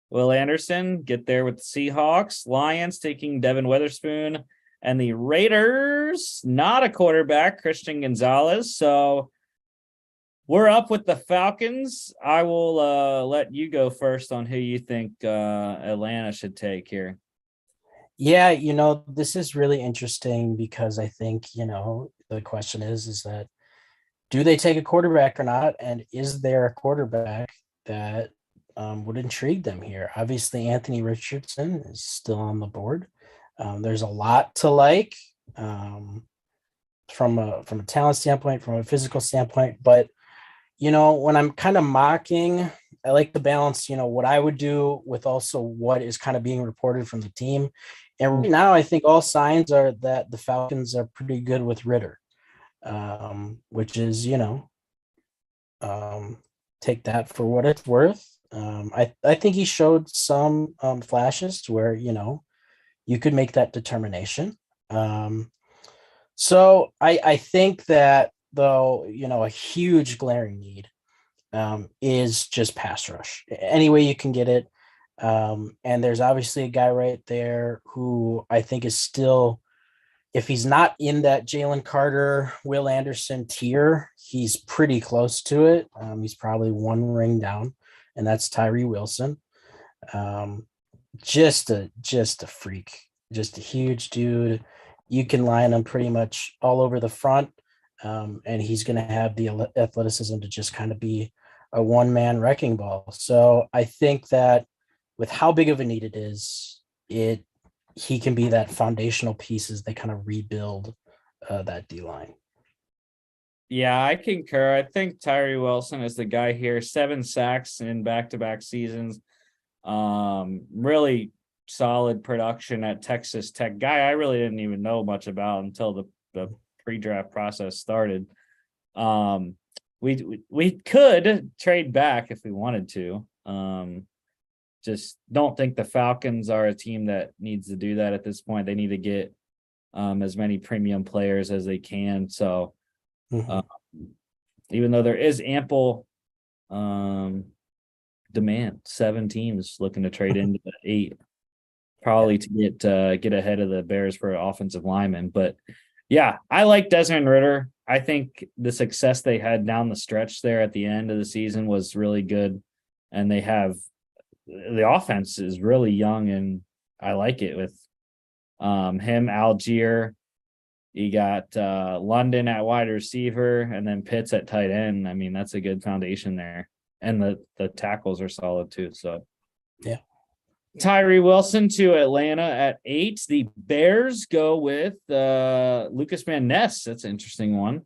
Will Anderson get there with the Seahawks. Lions taking Devin Witherspoon. And the Raiders, not a quarterback, Christian Gonzalez. So we're up with the Falcons. I will let you go first on who you think Atlanta should take here. Yeah, this is really interesting because I think, the question is that do they take a quarterback or not? And is there a quarterback that would intrigue them here? Obviously, Anthony Richardson is still on the board. There's a lot to like from a talent standpoint, from a physical standpoint. But, when I'm kind of mocking, I like the balance, what I would do with also what is kind of being reported from the team. And right now, I think all signs are that the Falcons are pretty good with Ritter, which is, take that for what it's worth. I think he showed some flashes to where, you could make that determination. Um, so I think that, though, a huge glaring need is just pass rush. Any way you can get it. And there's obviously a guy right there who I think is still, if he's not in that Jalen Carter, Will Anderson tier, he's pretty close to it. He's probably one ring down, and that's Tyree Wilson. Um, just a freak, just a huge dude. You can line him pretty much all over the front, and he's going to have the athleticism to just kind of be a one-man wrecking ball. So I think that with how big of a need it is, he can be that foundational piece as they kind of rebuild that D line. Yeah, I concur. I think Tyree Wilson is the guy here. 7 sacks in back-to-back seasons. Really solid production at Texas Tech. Guy I really didn't even know much about until the pre-draft process started. We could trade back if we wanted to. Just don't think the Falcons are a team that needs to do that at this point. They need to get as many premium players as they can. So even though there is ample demand, 7 teams looking to trade into 8, probably to get ahead of the Bears for offensive linemen. But yeah, I like Desmond Ridder. I think the success they had down the stretch there at the end of the season was really good. And the offense is really young, and I like it with him, Algier. You got London at wide receiver, and then Pitts at tight end. I mean, that's a good foundation there. And the tackles are solid too. So yeah. Tyree Wilson to Atlanta at 8. The Bears go with Lucas Van Ness. That's an interesting one.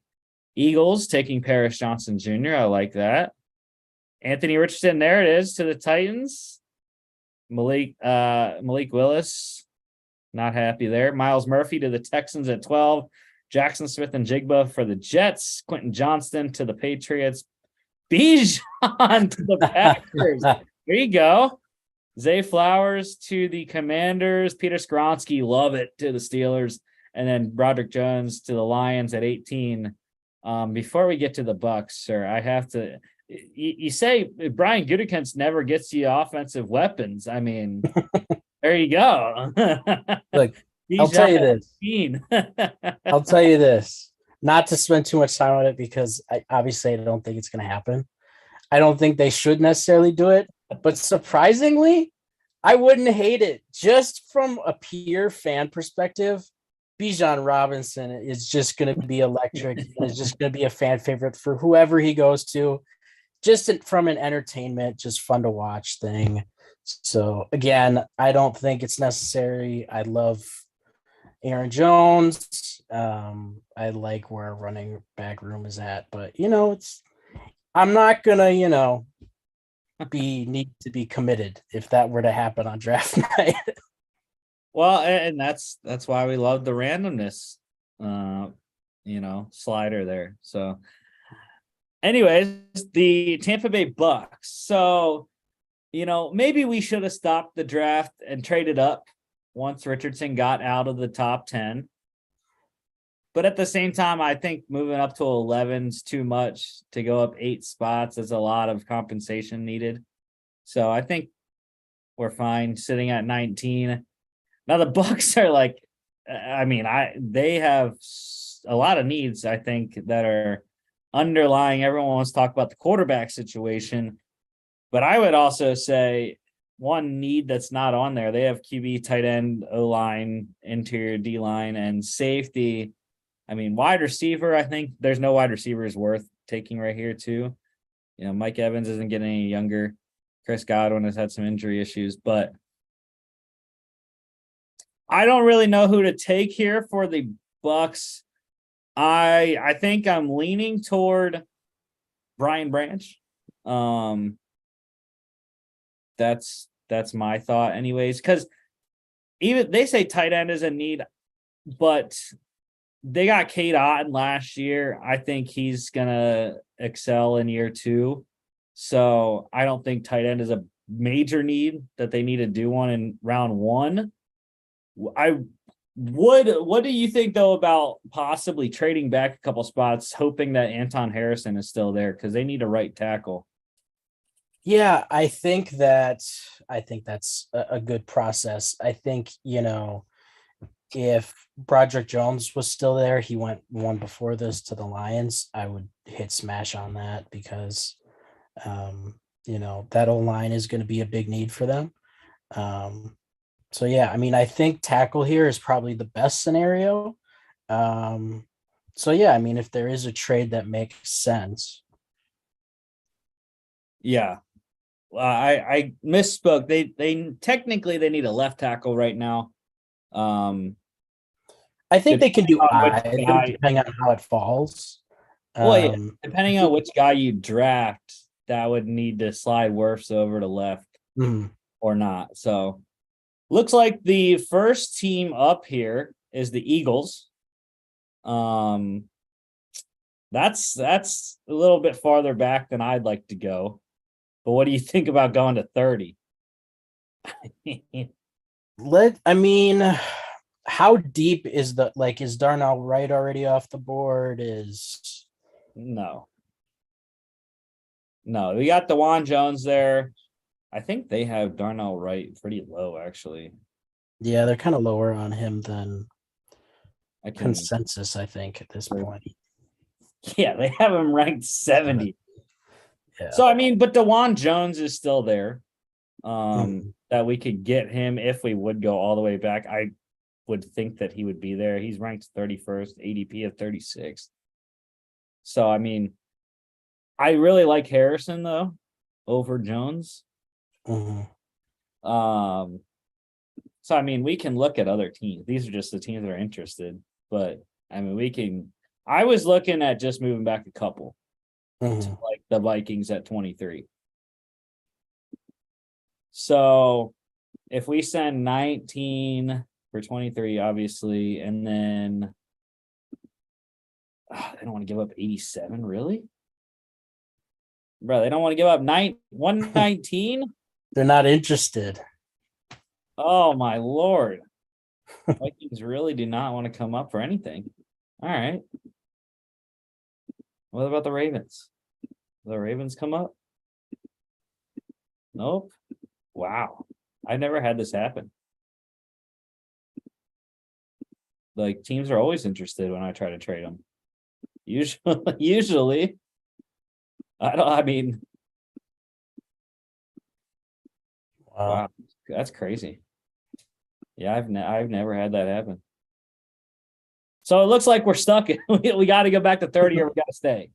Eagles taking Paris Johnson Jr. I like that. Anthony Richardson, there it is, to the Titans. Malik Willis, not happy there. Miles Murphy to the Texans at 12. Jackson Smith and Jigba for the Jets. Quentin Johnston to the Patriots. Bijan to the Packers. There you go. Zay Flowers to the Commanders. Peter Skronsky, love it, to the Steelers. And then Broderick Jones to the Lions at 18. Before we get to the Bucks, sir, I have to... You say Brian Gutekunst never gets you offensive weapons. I mean, there you go. Look, I'll tell you this. I'll tell you this. Not to spend too much time on it, because I don't think it's going to happen. I don't think they should necessarily do it. But surprisingly, I wouldn't hate it. Just from a pure fan perspective, Bijan Robinson is just going to be electric. It's just going to be a fan favorite for whoever he goes to. Just from an entertainment, just fun to watch thing. So again, I don't think it's necessary. I love Aaron Jones. I like where our running back room is at, but I'm not gonna, need to be committed if that were to happen on draft night. Well, and that's why we love the randomness, slider there. So anyways, the Tampa Bay Bucks. So, maybe we should have stopped the draft and traded up once Richardson got out of the top 10. But at the same time, I think moving up to 11 is too much. To go up 8 spots, there's a lot of compensation needed. So I think we're fine sitting at 19. Now the Bucks are they have a lot of needs, I think, that are underlying. Everyone wants to talk about the quarterback situation, but I would also say one need that's not on there. They have QB, tight end, O-line, interior D-line, and safety. I mean, wide receiver, I think there's no wide receivers worth taking right here too. Mike Evans isn't getting any younger. Chris Godwin has had some injury issues, but I don't really know who to take here for the Bucks. I think I'm leaning toward Brian Branch. That's my thought anyways, because even they say tight end is a need, but they got Cade Otton last year. I think he's gonna excel in year 2. So I don't think tight end is a major need that they need to do one in round one. I would. What do you think though about possibly trading back a couple spots, hoping that Anton Harrison is still there because they need a right tackle? Yeah, I think that's a good process. I think, if Broderick Jones was still there, he went one before this to the Lions, I would hit smash on that because that old line is going to be a big need for them. So yeah, I mean, I think tackle here is probably the best scenario. So yeah, I mean, if there is a trade that makes sense. Yeah, I misspoke. They technically they need a left tackle right now. Um, I think they can depending do on which either guy. depending on how it falls. Well, yeah, I depending on think, which guy you draft, that would need to slide Wirfs over to left mhm. or not. So looks like the first team up here is the Eagles. Um, that's a little bit farther back than I'd like to go. But what do you think about going to 30? I mean, how deep is is Darnell Wright already off the board? No. No, we got DeJuan Jones there. I think they have Darnell Wright pretty low, actually. Yeah, they're kind of lower on him than I can, consensus, I think, at this point. yeah, they have him ranked 70. Yeah. So, I mean, but DeJuan Jones is still there. Mhm. That we could get him if we would go all the way back. I would think that he would be there. He's ranked 31st, ADP of 36. So, I mean, I really like Harrison, though, over Jones. Mhm. Um, so I mean, we can look at other teams. These are just the teams that are interested. But I mean, we can. I was looking at just moving back a couple to Mhm. like the Vikings at 23. So if we send 19 for 23, obviously, and then they don't want to give up 87, really? Bro, they don't want to give up 119? They're not interested. Oh my lord. Vikings really do not want to come up for anything. All right. What about the Ravens? The Ravens come up? Nope. Wow. I've never had this happen. Like teams are always interested when I try to trade them. Usually, I mean, Wow. wow, that's crazy. Yeah, I've never had that happen. So it looks like we're stuck. We got to go back to 30 or we got to stay.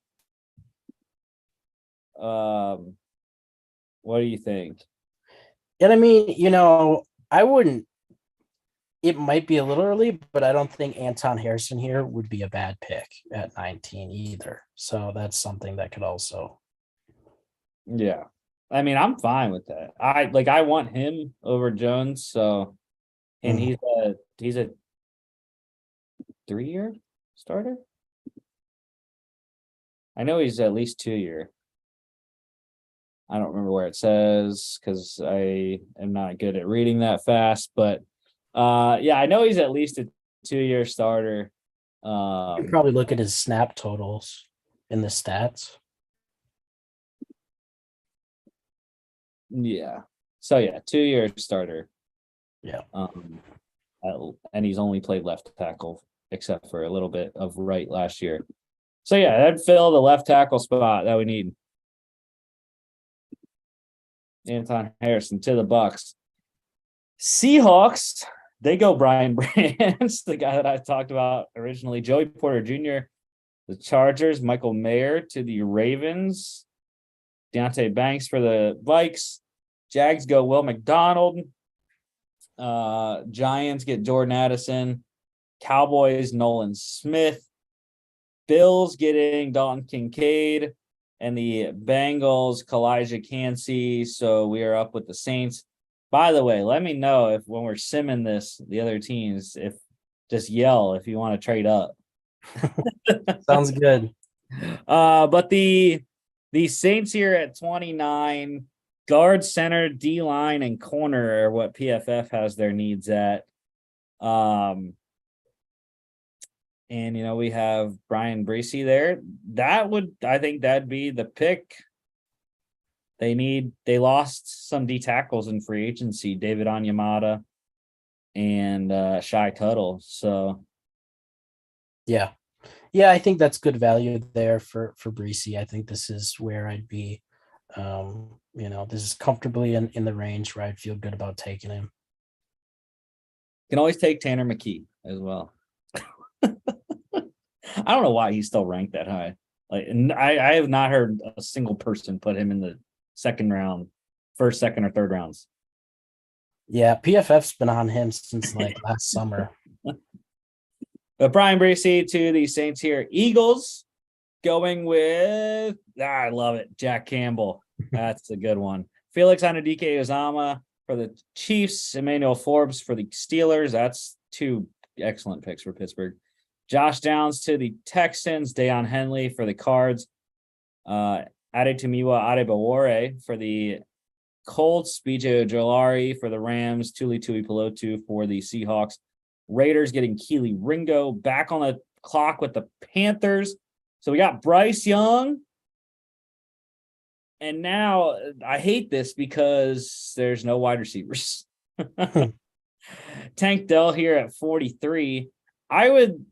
What do you think? And I mean, I wouldn't. It might be a little early, but I don't think Anton Harrison here would be a bad pick at 19 either. So that's something that could also. Yeah. I mean, I'm fine with that. I want him over Jones, so and Mhm. he's a 3-year starter. I know he's at least 2-year. I don't remember where it says because I am not good at reading that fast, but yeah, I know he's at least a 2-year starter. You could probably look at his snap totals in the stats. Yeah. So yeah, 2-year starter. Yeah. And he's only played left tackle except for a little bit of right last year. So yeah, that'd fill the left tackle spot that we need. Anton Harrison to the Bucks. Seahawks, they go Brian Brands, the guy that I talked about originally. Joey Porter Jr., the Chargers. Michael Mayer to the Ravens. Deontay Banks for the Vikes. Jags go Will McDonald. Giants get Jordan Addison. Cowboys, Nolan Smith. Bills getting Dalton Kincaid. And the Bengals, Kalijah Cansey. So we are up with the Saints. By the way, let me know if when we're simming this, the other teams, if just yell if you want to trade up. Sounds good. But the The Saints here at 29. Guard, center, D line, and corner are what PFF has their needs at. And we have Brian Breesy there. I think that'd be the pick. They lost some D tackles in free agency, David Onyemata and Shy Tuttle. So Yeah. Yeah, I think that's good value there for Breesy. I think this is where I'd be. This is comfortably in the range where I'd feel good about taking him. Can always take Tanner McKee as well. I don't know why he's still ranked that high. And I have not heard a single person put him in the second round, first, second, or third rounds. Yeah, PFF's been on him since last summer. But Brian Breesy to the Saints here. Eagles going with, I love it, Jack Campbell. That's a good one. Felix Anudike-Uzomah for the Chiefs. Emmanuel Forbes for the Steelers. That's two excellent picks for Pittsburgh. Josh Downs to the Texans. Deion Henley for the Cards. Adetomiwa Adebawore for the Colts. BJ Ojolari for the Rams. Tuli Tuipulotu for the Seahawks. Raiders getting Keely Ringo back on the clock with the Panthers. So we got Bryce Young. And now I hate this because there's no wide receivers. Tank Dell here at 43. I would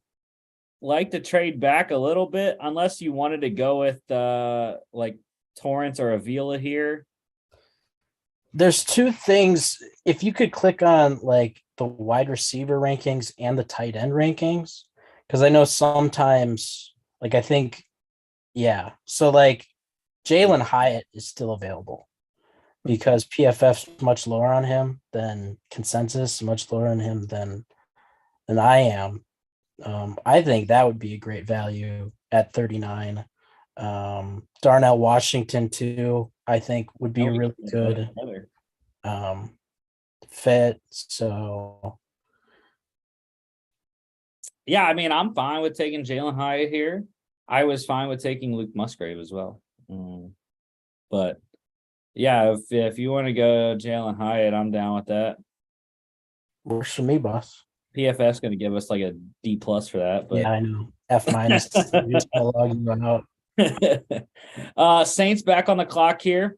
like to trade back a little bit unless you wanted to go with Torrance or Avila here. There's two things. If you could click on the wide receiver rankings and the tight end rankings, because I know sometimes I think, yeah. So Jalen Hyatt is still available because PFF's much lower on him than consensus, much lower on him than I am. I think that would be a great value at 39. Darnell Washington too, I think would be a really good fit. So yeah, I mean, I'm fine with taking Jalen Hyatt here. I was fine with taking Luke Musgrave as well. But yeah, if you want to go Jalen Hyatt, I'm down with that. Works for me, boss. PFF's going to give us a D+ for that. But yeah, I know. F-. Just logging out. Saints back on the clock here,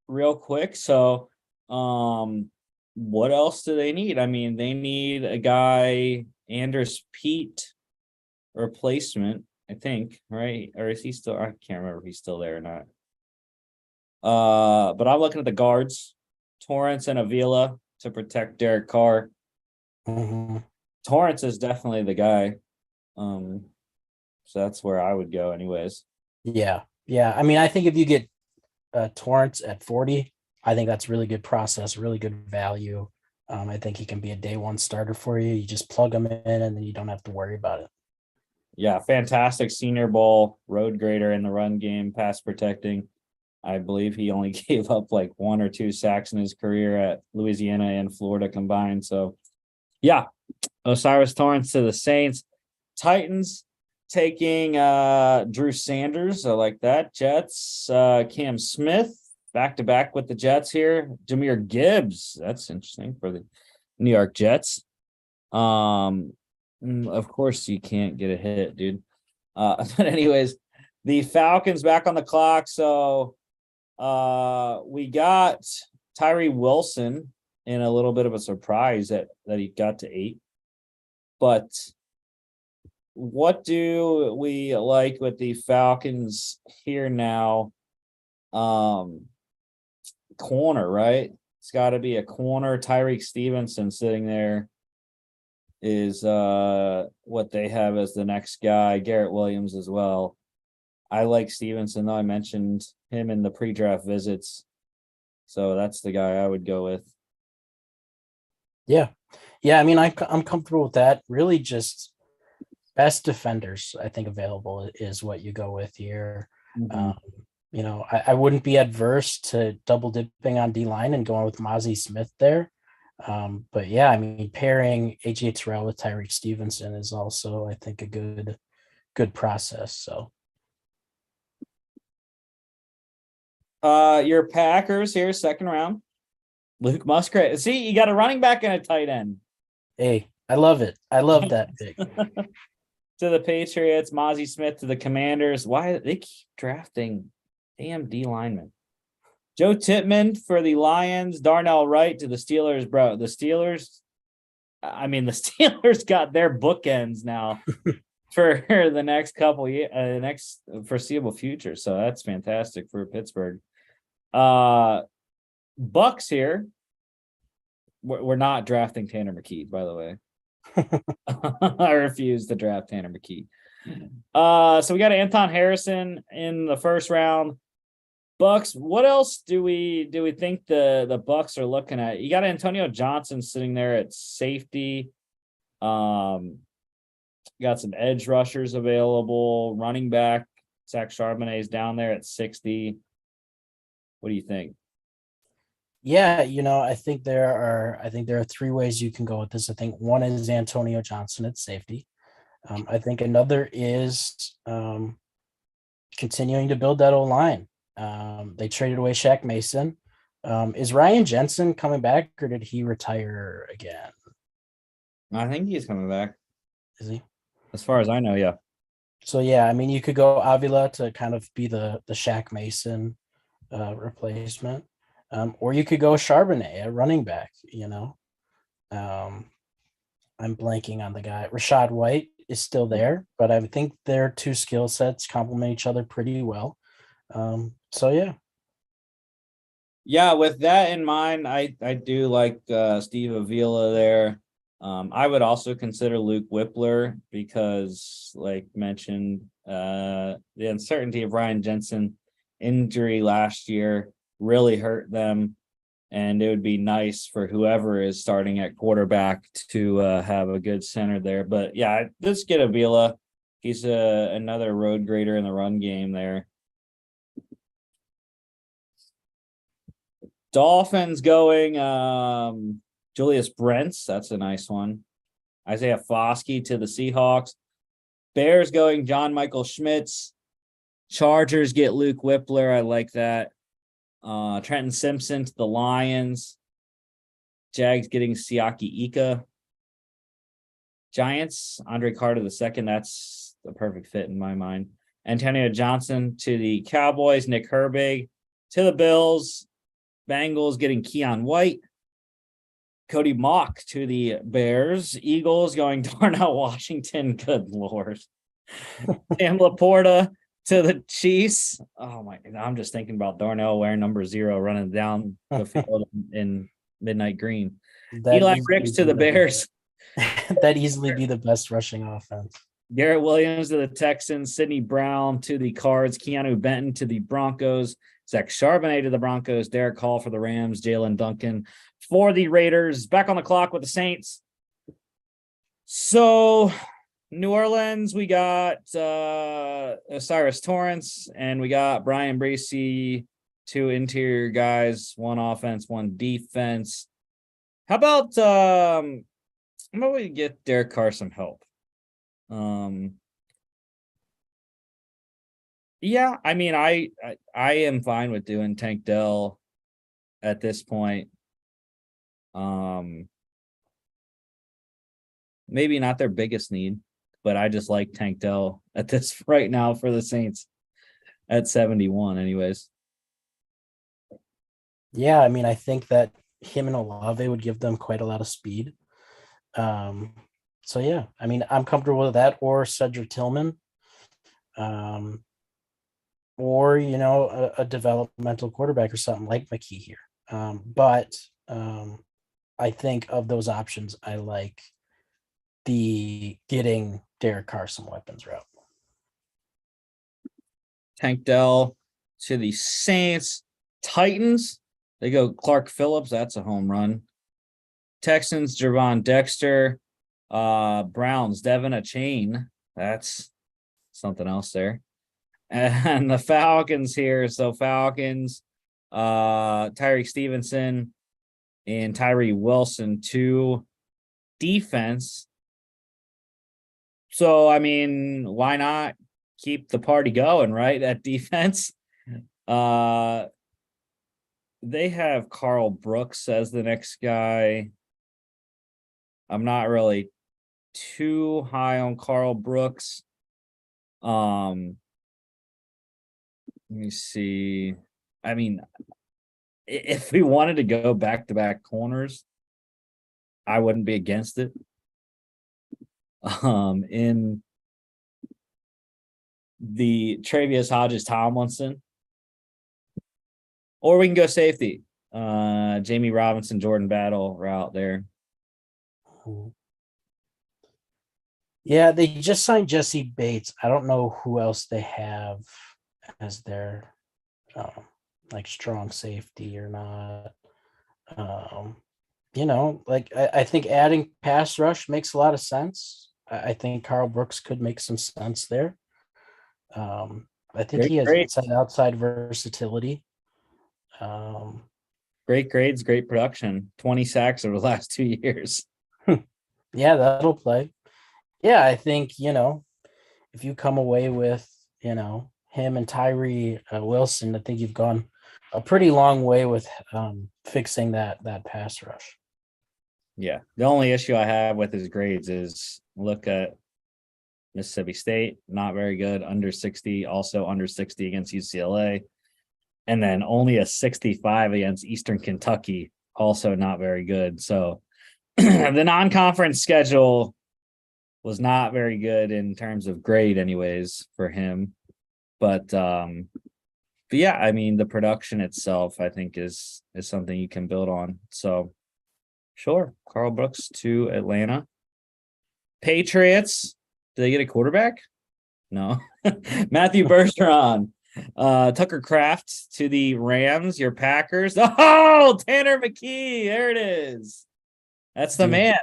real quick. So, what else do they need? I mean, they need a guy, Anders Pete replacement, I think, right? Or is he still? I can't remember if he's still there or not. But I'm looking at the guards, Torrance and Avila to protect Derek Carr. Mm-hmm. Torrance is definitely the guy. So that's where I would go anyways. Yeah. I mean, I think if you get Torrance at 40, I think that's really good process, really good value. I think he can be a day one starter for you. You just plug him in and then you don't have to worry about it. Yeah, fantastic Senior Bowl road grader in the run game, pass protecting. I believe he only gave up 1 or 2 sacks in his career at Louisiana and Florida combined. So, yeah, Osiris Torrance to the Saints. Titans taking Drew Sanders. I like that. Jets, Cam Smith, back-to-back with the Jets here. Jahmyr Gibbs. That's interesting for the New York Jets. Of course you can't get a hit, dude. But anyways, the Falcons back on the clock. So we got Tyree Wilson in a little bit of a surprise that he got to 8. But what do we like with the Falcons here now? Corner, right? It's got to be a corner. Tyreek Stevenson sitting there is what they have as the next guy. Garrett Williams as well. I like Stevenson, though. I mentioned him in the pre-draft visits. So that's the guy I would go with. Yeah. I mean, I'm comfortable with that. Really just best defenders, I think, available is what you go with here. Mm-hmm. I wouldn't be adverse to double dipping on D-line and going with Mozzie Smith there. But yeah, I mean, pairing AJ Terrell with Tyreek Stevenson is also, I think, a good process. So Your Packers here, second round. Luke Musgrave. See, you got a running back and a tight end. Hey, I love it. I love that pick. To the Patriots, Mozzie Smith to the Commanders. Why they keep drafting damn D linemen? Joe Tippmann for the Lions, Darnell Wright to the Steelers, bro. The Steelers, I mean, the Steelers got their bookends now for the next couple years, next foreseeable future. So that's fantastic for Pittsburgh. Bucks here. We're not drafting Tanner McKee, by the way. I refuse to draft Tanner McKee. So we got Anton Harrison in the first round. Bucks. What else do we think the Bucks are looking at? You got Antonio Johnson sitting there at safety. Got some edge rushers available. Running back Zach Charbonnet is down there at 60. What do you think? Yeah, I think there are three ways you can go with this. I think one is Antonio Johnson at safety. I think another is continuing to build that O-line. They traded away Shaq Mason. Is Ryan Jensen coming back, or did he retire again? I think he's coming back. Is he? As far as I know, yeah. So yeah, I mean, you could go Avila to kind of be the Shaq Mason replacement. Or you could go Charbonnet, a running back, I'm blanking on the guy. Rashad White is still there, but I think their two skill sets complement each other pretty well. So yeah. Yeah, with that in mind, I do like Steve Avila there. I would also consider Luke Whippler because, like mentioned, the uncertainty of Ryan Jensen injury last year really hurt them, and it would be nice for whoever is starting at quarterback to have a good center there. But yeah, let's get Avila. He's another road grader in the run game there. Dolphins going Julius Brents. That's a nice one. Isaiah Foskey to the Seahawks. Bears going John Michael Schmitz. Chargers get Luke Whippler. I like that. Trenton Simpson to the Lions. Jags getting Siaki Ika. Giants, Andre Carter II. That's the perfect fit in my mind. Antonio Johnson to the Cowboys. Nick Herbig to the Bills. Bengals getting Keon White. Cody Mock to the Bears. Eagles going Darnell Washington. Good Lord. Sam Laporta to the Chiefs. Oh my God. I'm just thinking about Darnell wearing number 0 running down the field in midnight green. Eli Ricks to the Bears. That easily be the best rushing offense. Garrett Williams to the Texans. Sidney Brown to the Cards. Keanu Benton to the Broncos. Zach Charbonnet to the Broncos. Derek Hall for the Rams. Jalen Duncan for the Raiders. Back on the clock with the Saints. So New Orleans, we got Osiris Torrance, and we got Brian Bracey, 2 interior guys, 1 offense, 1 defense. How about we get Derek Carr some help? Yeah, I mean, I am fine with doing Tank Dell at this point. Maybe not their biggest need, but I just like Tank Dell at this right now for the Saints at 71 anyways. Yeah, I mean, I think that him and Olave would give them quite a lot of speed. So yeah, I mean, I'm comfortable with that, or Cedric Tillman. Or a developmental quarterback or something like McKee here. But I think of those options, I like the getting Derek Carr some weapons route. Tank Dell to the Saints. Titans, they go Clark Phillips. That's a home run. Texans, Javon Dexter. Browns, Devin Achane. That's something else there. And the Falcons here. So Falcons, Tyreek Stevenson and Tyree Wilson to defense. So, I mean, why not keep the party going, right? At defense. they have Carl Brooks as the next guy. I'm not really too high on Carl Brooks. Let me see. I mean, if we wanted to go back-to-back corners, I wouldn't be against it. In the Travius Hodges Tomlinson, or we can go safety. Jamie Robinson, Jordan Battle route there. Yeah, they just signed Jesse Bates. I don't know who else they have as their like strong safety or not. I think adding pass rush makes a lot of sense. I think Carl Brooks could make some sense there. I think he has outside versatility. Great grades, great production. 20 sacks over the last 2 years. Yeah, that'll play. Yeah, I think, if you come away with, him and Tyree Wilson, I think you've gone a pretty long way with fixing that pass rush. Yeah. The only issue I have with his grades is look at Mississippi State, not very good, under 60, also under 60 against UCLA. And then only a 65 against Eastern Kentucky, also not very good. So the non-conference schedule was not very good in terms of grade anyways for him. But yeah, I mean, the production itself, I think is something you can build on. So sure, Carl Brooks to Atlanta. Patriots, do they get a quarterback? No. Matthew Bergeron. Tucker Kraft to the Rams, your Packers. Oh, Tanner McKee. There it is. That's the man.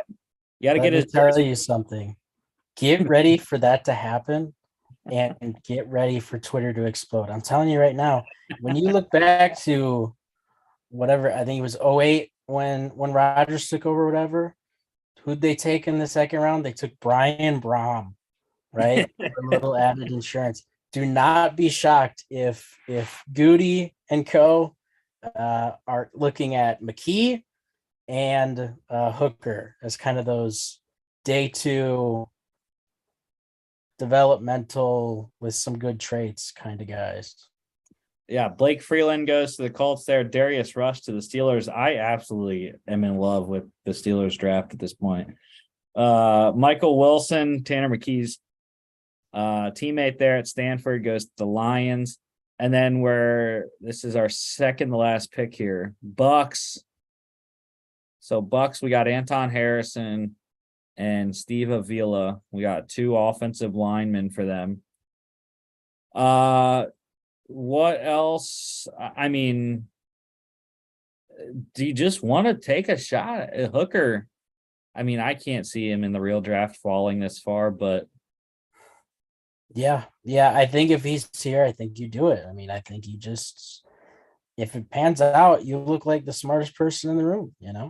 You got to get his. Tell you something. Get ready for that to happen and get ready for Twitter to explode. I'm telling you right now, when you look back to whatever, I think it was 08 when Rodgers took over, whatever, who'd they take in the second round? They took Brian Brom, right? For a little added insurance. Do not be shocked if Goody and co are looking at McKee and Hooker as kind of those day two developmental with some good traits kind of guys. Yeah, Blake Freeland goes to the Colts there. Darius Rush to the Steelers. I absolutely am in love with the Steelers draft at this point. Michael Wilson, Tanner McKee's teammate there at Stanford, goes to the Lions. And then this is our second to last pick here. Bucks. So Bucks, we got Anton Harrison and Steve Avila. We got 2 offensive linemen for them. What else? I mean, do you just want to take a shot at Hooker? I mean, I can't see him in the real draft falling this far, but yeah, I think if he's here, I think you do it. I mean, I think you just, if it pans out, you look like the smartest person in the room, Yeah.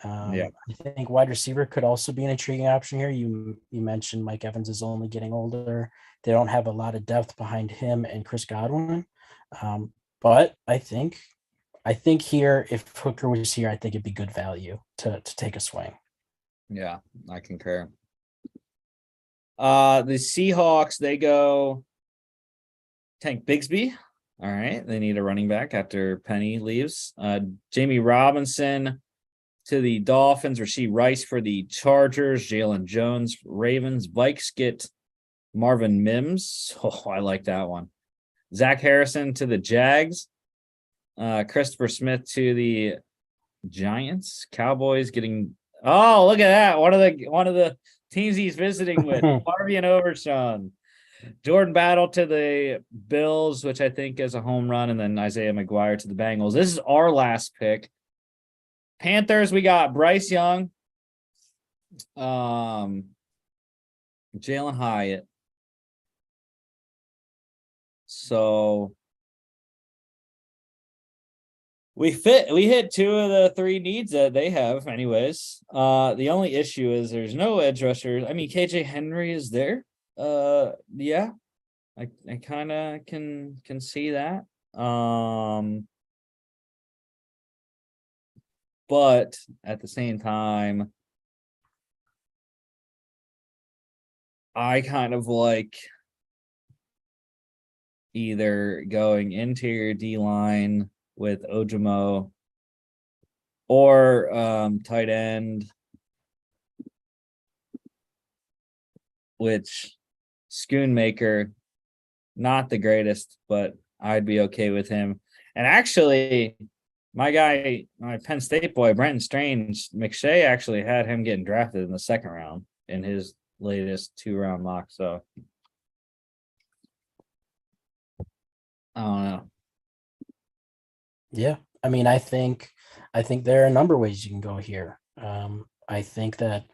I think wide receiver could also be an intriguing option here. You mentioned Mike Evans is only getting older. They don't have a lot of depth behind him and Chris Godwin. But I think here, if Hooker was here, I think it'd be good value to take a swing. Yeah, I concur. The Seahawks, they go Tank Bigsby. All right. They need a running back after Penny leaves. Jamie Robinson to the Dolphins. Rasheed Rice for the Chargers. Jalen Jones, Ravens. Vikes get Marvin Mims. Oh, I like that one. Zach Harrison to the Jags. Christopher Smith to the Giants. Cowboys getting. Oh, look at that. One of the teams he's visiting with. Harvey and Overshawn. Jordan Battle to the Bills, which I think is a home run, and then Isaiah McGuire to the Bengals. This is our last pick. Panthers, we got Bryce Young, Jalen Hyatt. So we hit 2 of the 3 needs that they have anyways. The only issue is there's no edge rushers. I mean, KJ Henry is there. Yeah. I kind of can see that. but at the same time, I kind of like either going interior D line with Ojimo or tight end, which Schoonmaker, not the greatest, but I'd be okay with him. And actually, my guy, my Penn State boy, Brenton Strange, McShay actually had him getting drafted in the second round in his latest 2-round mock. So I don't know. Yeah. I mean, I think there are a number of ways you can go here. I think that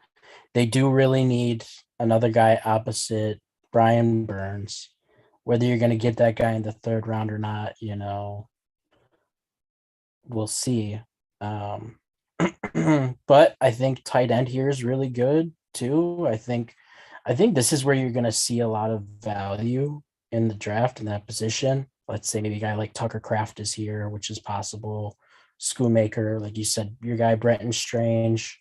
they do really need another guy opposite Brian Burns. Whether you're going to get that guy in the third round or not, we'll see. But I think tight end here is really good too. I think this is where you're going to see a lot of value in the draft in that position. Let's say maybe a guy like Tucker Kraft is here, which is possible. Schoonmaker, like you said, your guy Brenton Strange.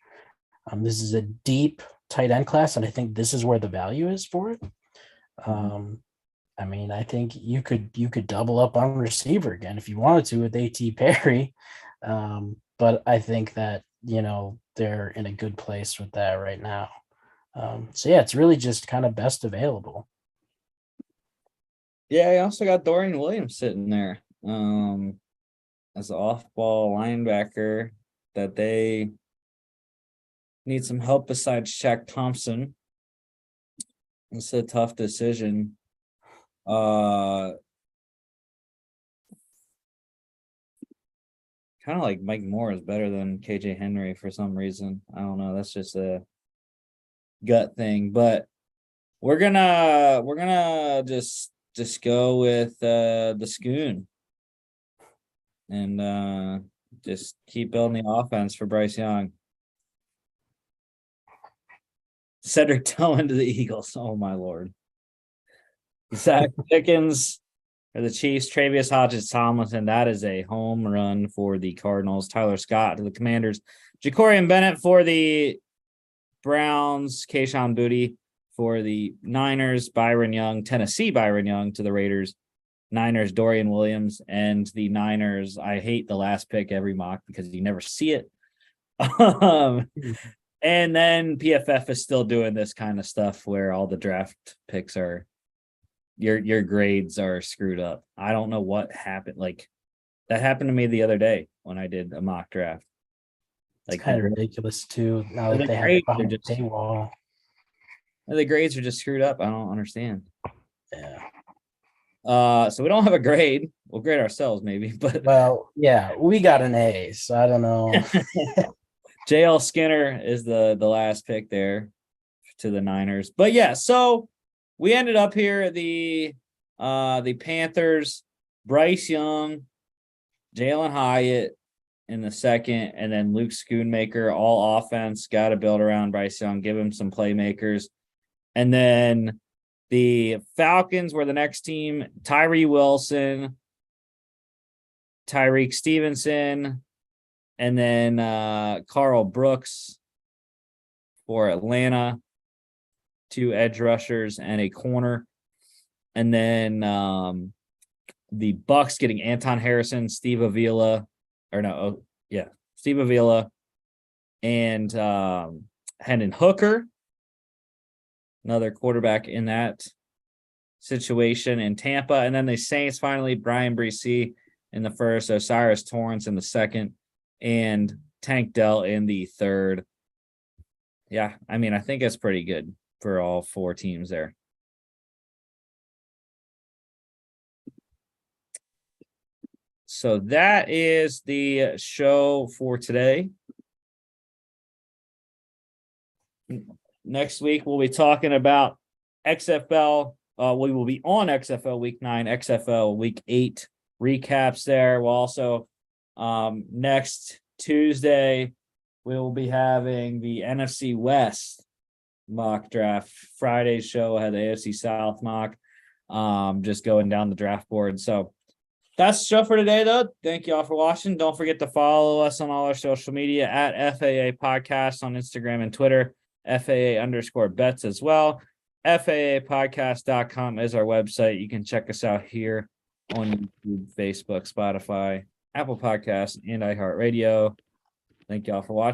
This is a deep tight end class, and I think this is where the value is for it. I mean, I think you could double up on receiver again if you wanted to with A.T. Perry. But I think that, they're in a good place with that right now. So yeah, it's really just kind of best available. Yeah, I also got Dorian Williams sitting there as an off-ball linebacker that they need some help besides Shaq Thompson. It's a tough decision. Kind of like Mike Moore is better than KJ Henry for some reason. I don't know. That's just a gut thing, but we're gonna just go with the Schoon and just keep building the offense for Bryce Young. Cedric Tillman to the Eagles. Oh my Lord. Zach Pickens for the Chiefs. Travius Hodges Tomlinson. That is a home run for the Cardinals. Tyler Scott to the Commanders. Jacorian Bennett for the Browns. Kayshon Boutte for the Niners. Byron Young, Tennessee Byron Young to the Raiders. Niners, Dorian Williams, and the Niners. I hate the last pick every mock because you never see it. And then PFF is still doing this kind of stuff where all the draft picks are your grades are screwed up. I don't know what happened. Like that happened to me the other day when I did a mock draft. Like it's kind of ridiculous too. Now that they have it behind the paywall. The grades are just screwed up. I don't understand. Yeah. So we don't have a grade. We'll grade ourselves maybe, but yeah, we got an A, so I don't know. JL Skinner is the last pick there to the Niners. But yeah, so we ended up here the Panthers, Bryce Young, Jalen Hyatt in the second, and then Luke Schoonmaker, all offense, got to build around Bryce Young, give him some playmakers. And then the Falcons were the next team, Tyree Wilson, Tyreek Stevenson, and then Carl Brooks for Atlanta, 2 edge rushers and a corner. And then the Bucks getting Anton Harrison, Steve Avila, Steve Avila, and Hendon Hooker, another quarterback in that situation in Tampa. And then the Saints finally, Brian Bresee in the first, Osiris Torrance in the second, and Tank Dell in the third. Yeah, I mean, I think that's pretty good for all 4 teams there. So that is the show for today. Next week, we'll be talking about XFL. We will be on XFL Week 9, XFL Week 8 recaps there. We'll also, next Tuesday, we will be having the NFC West mock draft. Friday's show had the AFC South mock, just going down the draft board. So That's the show for today, though. Thank you all for watching. Don't forget to follow us on all our social media at FAA Podcast on Instagram and Twitter, FAA_bets as well. FAApodcast.com is our website. You can check us out here on YouTube, Facebook, Spotify, Apple Podcasts, and iHeartRadio. Thank you all for watching.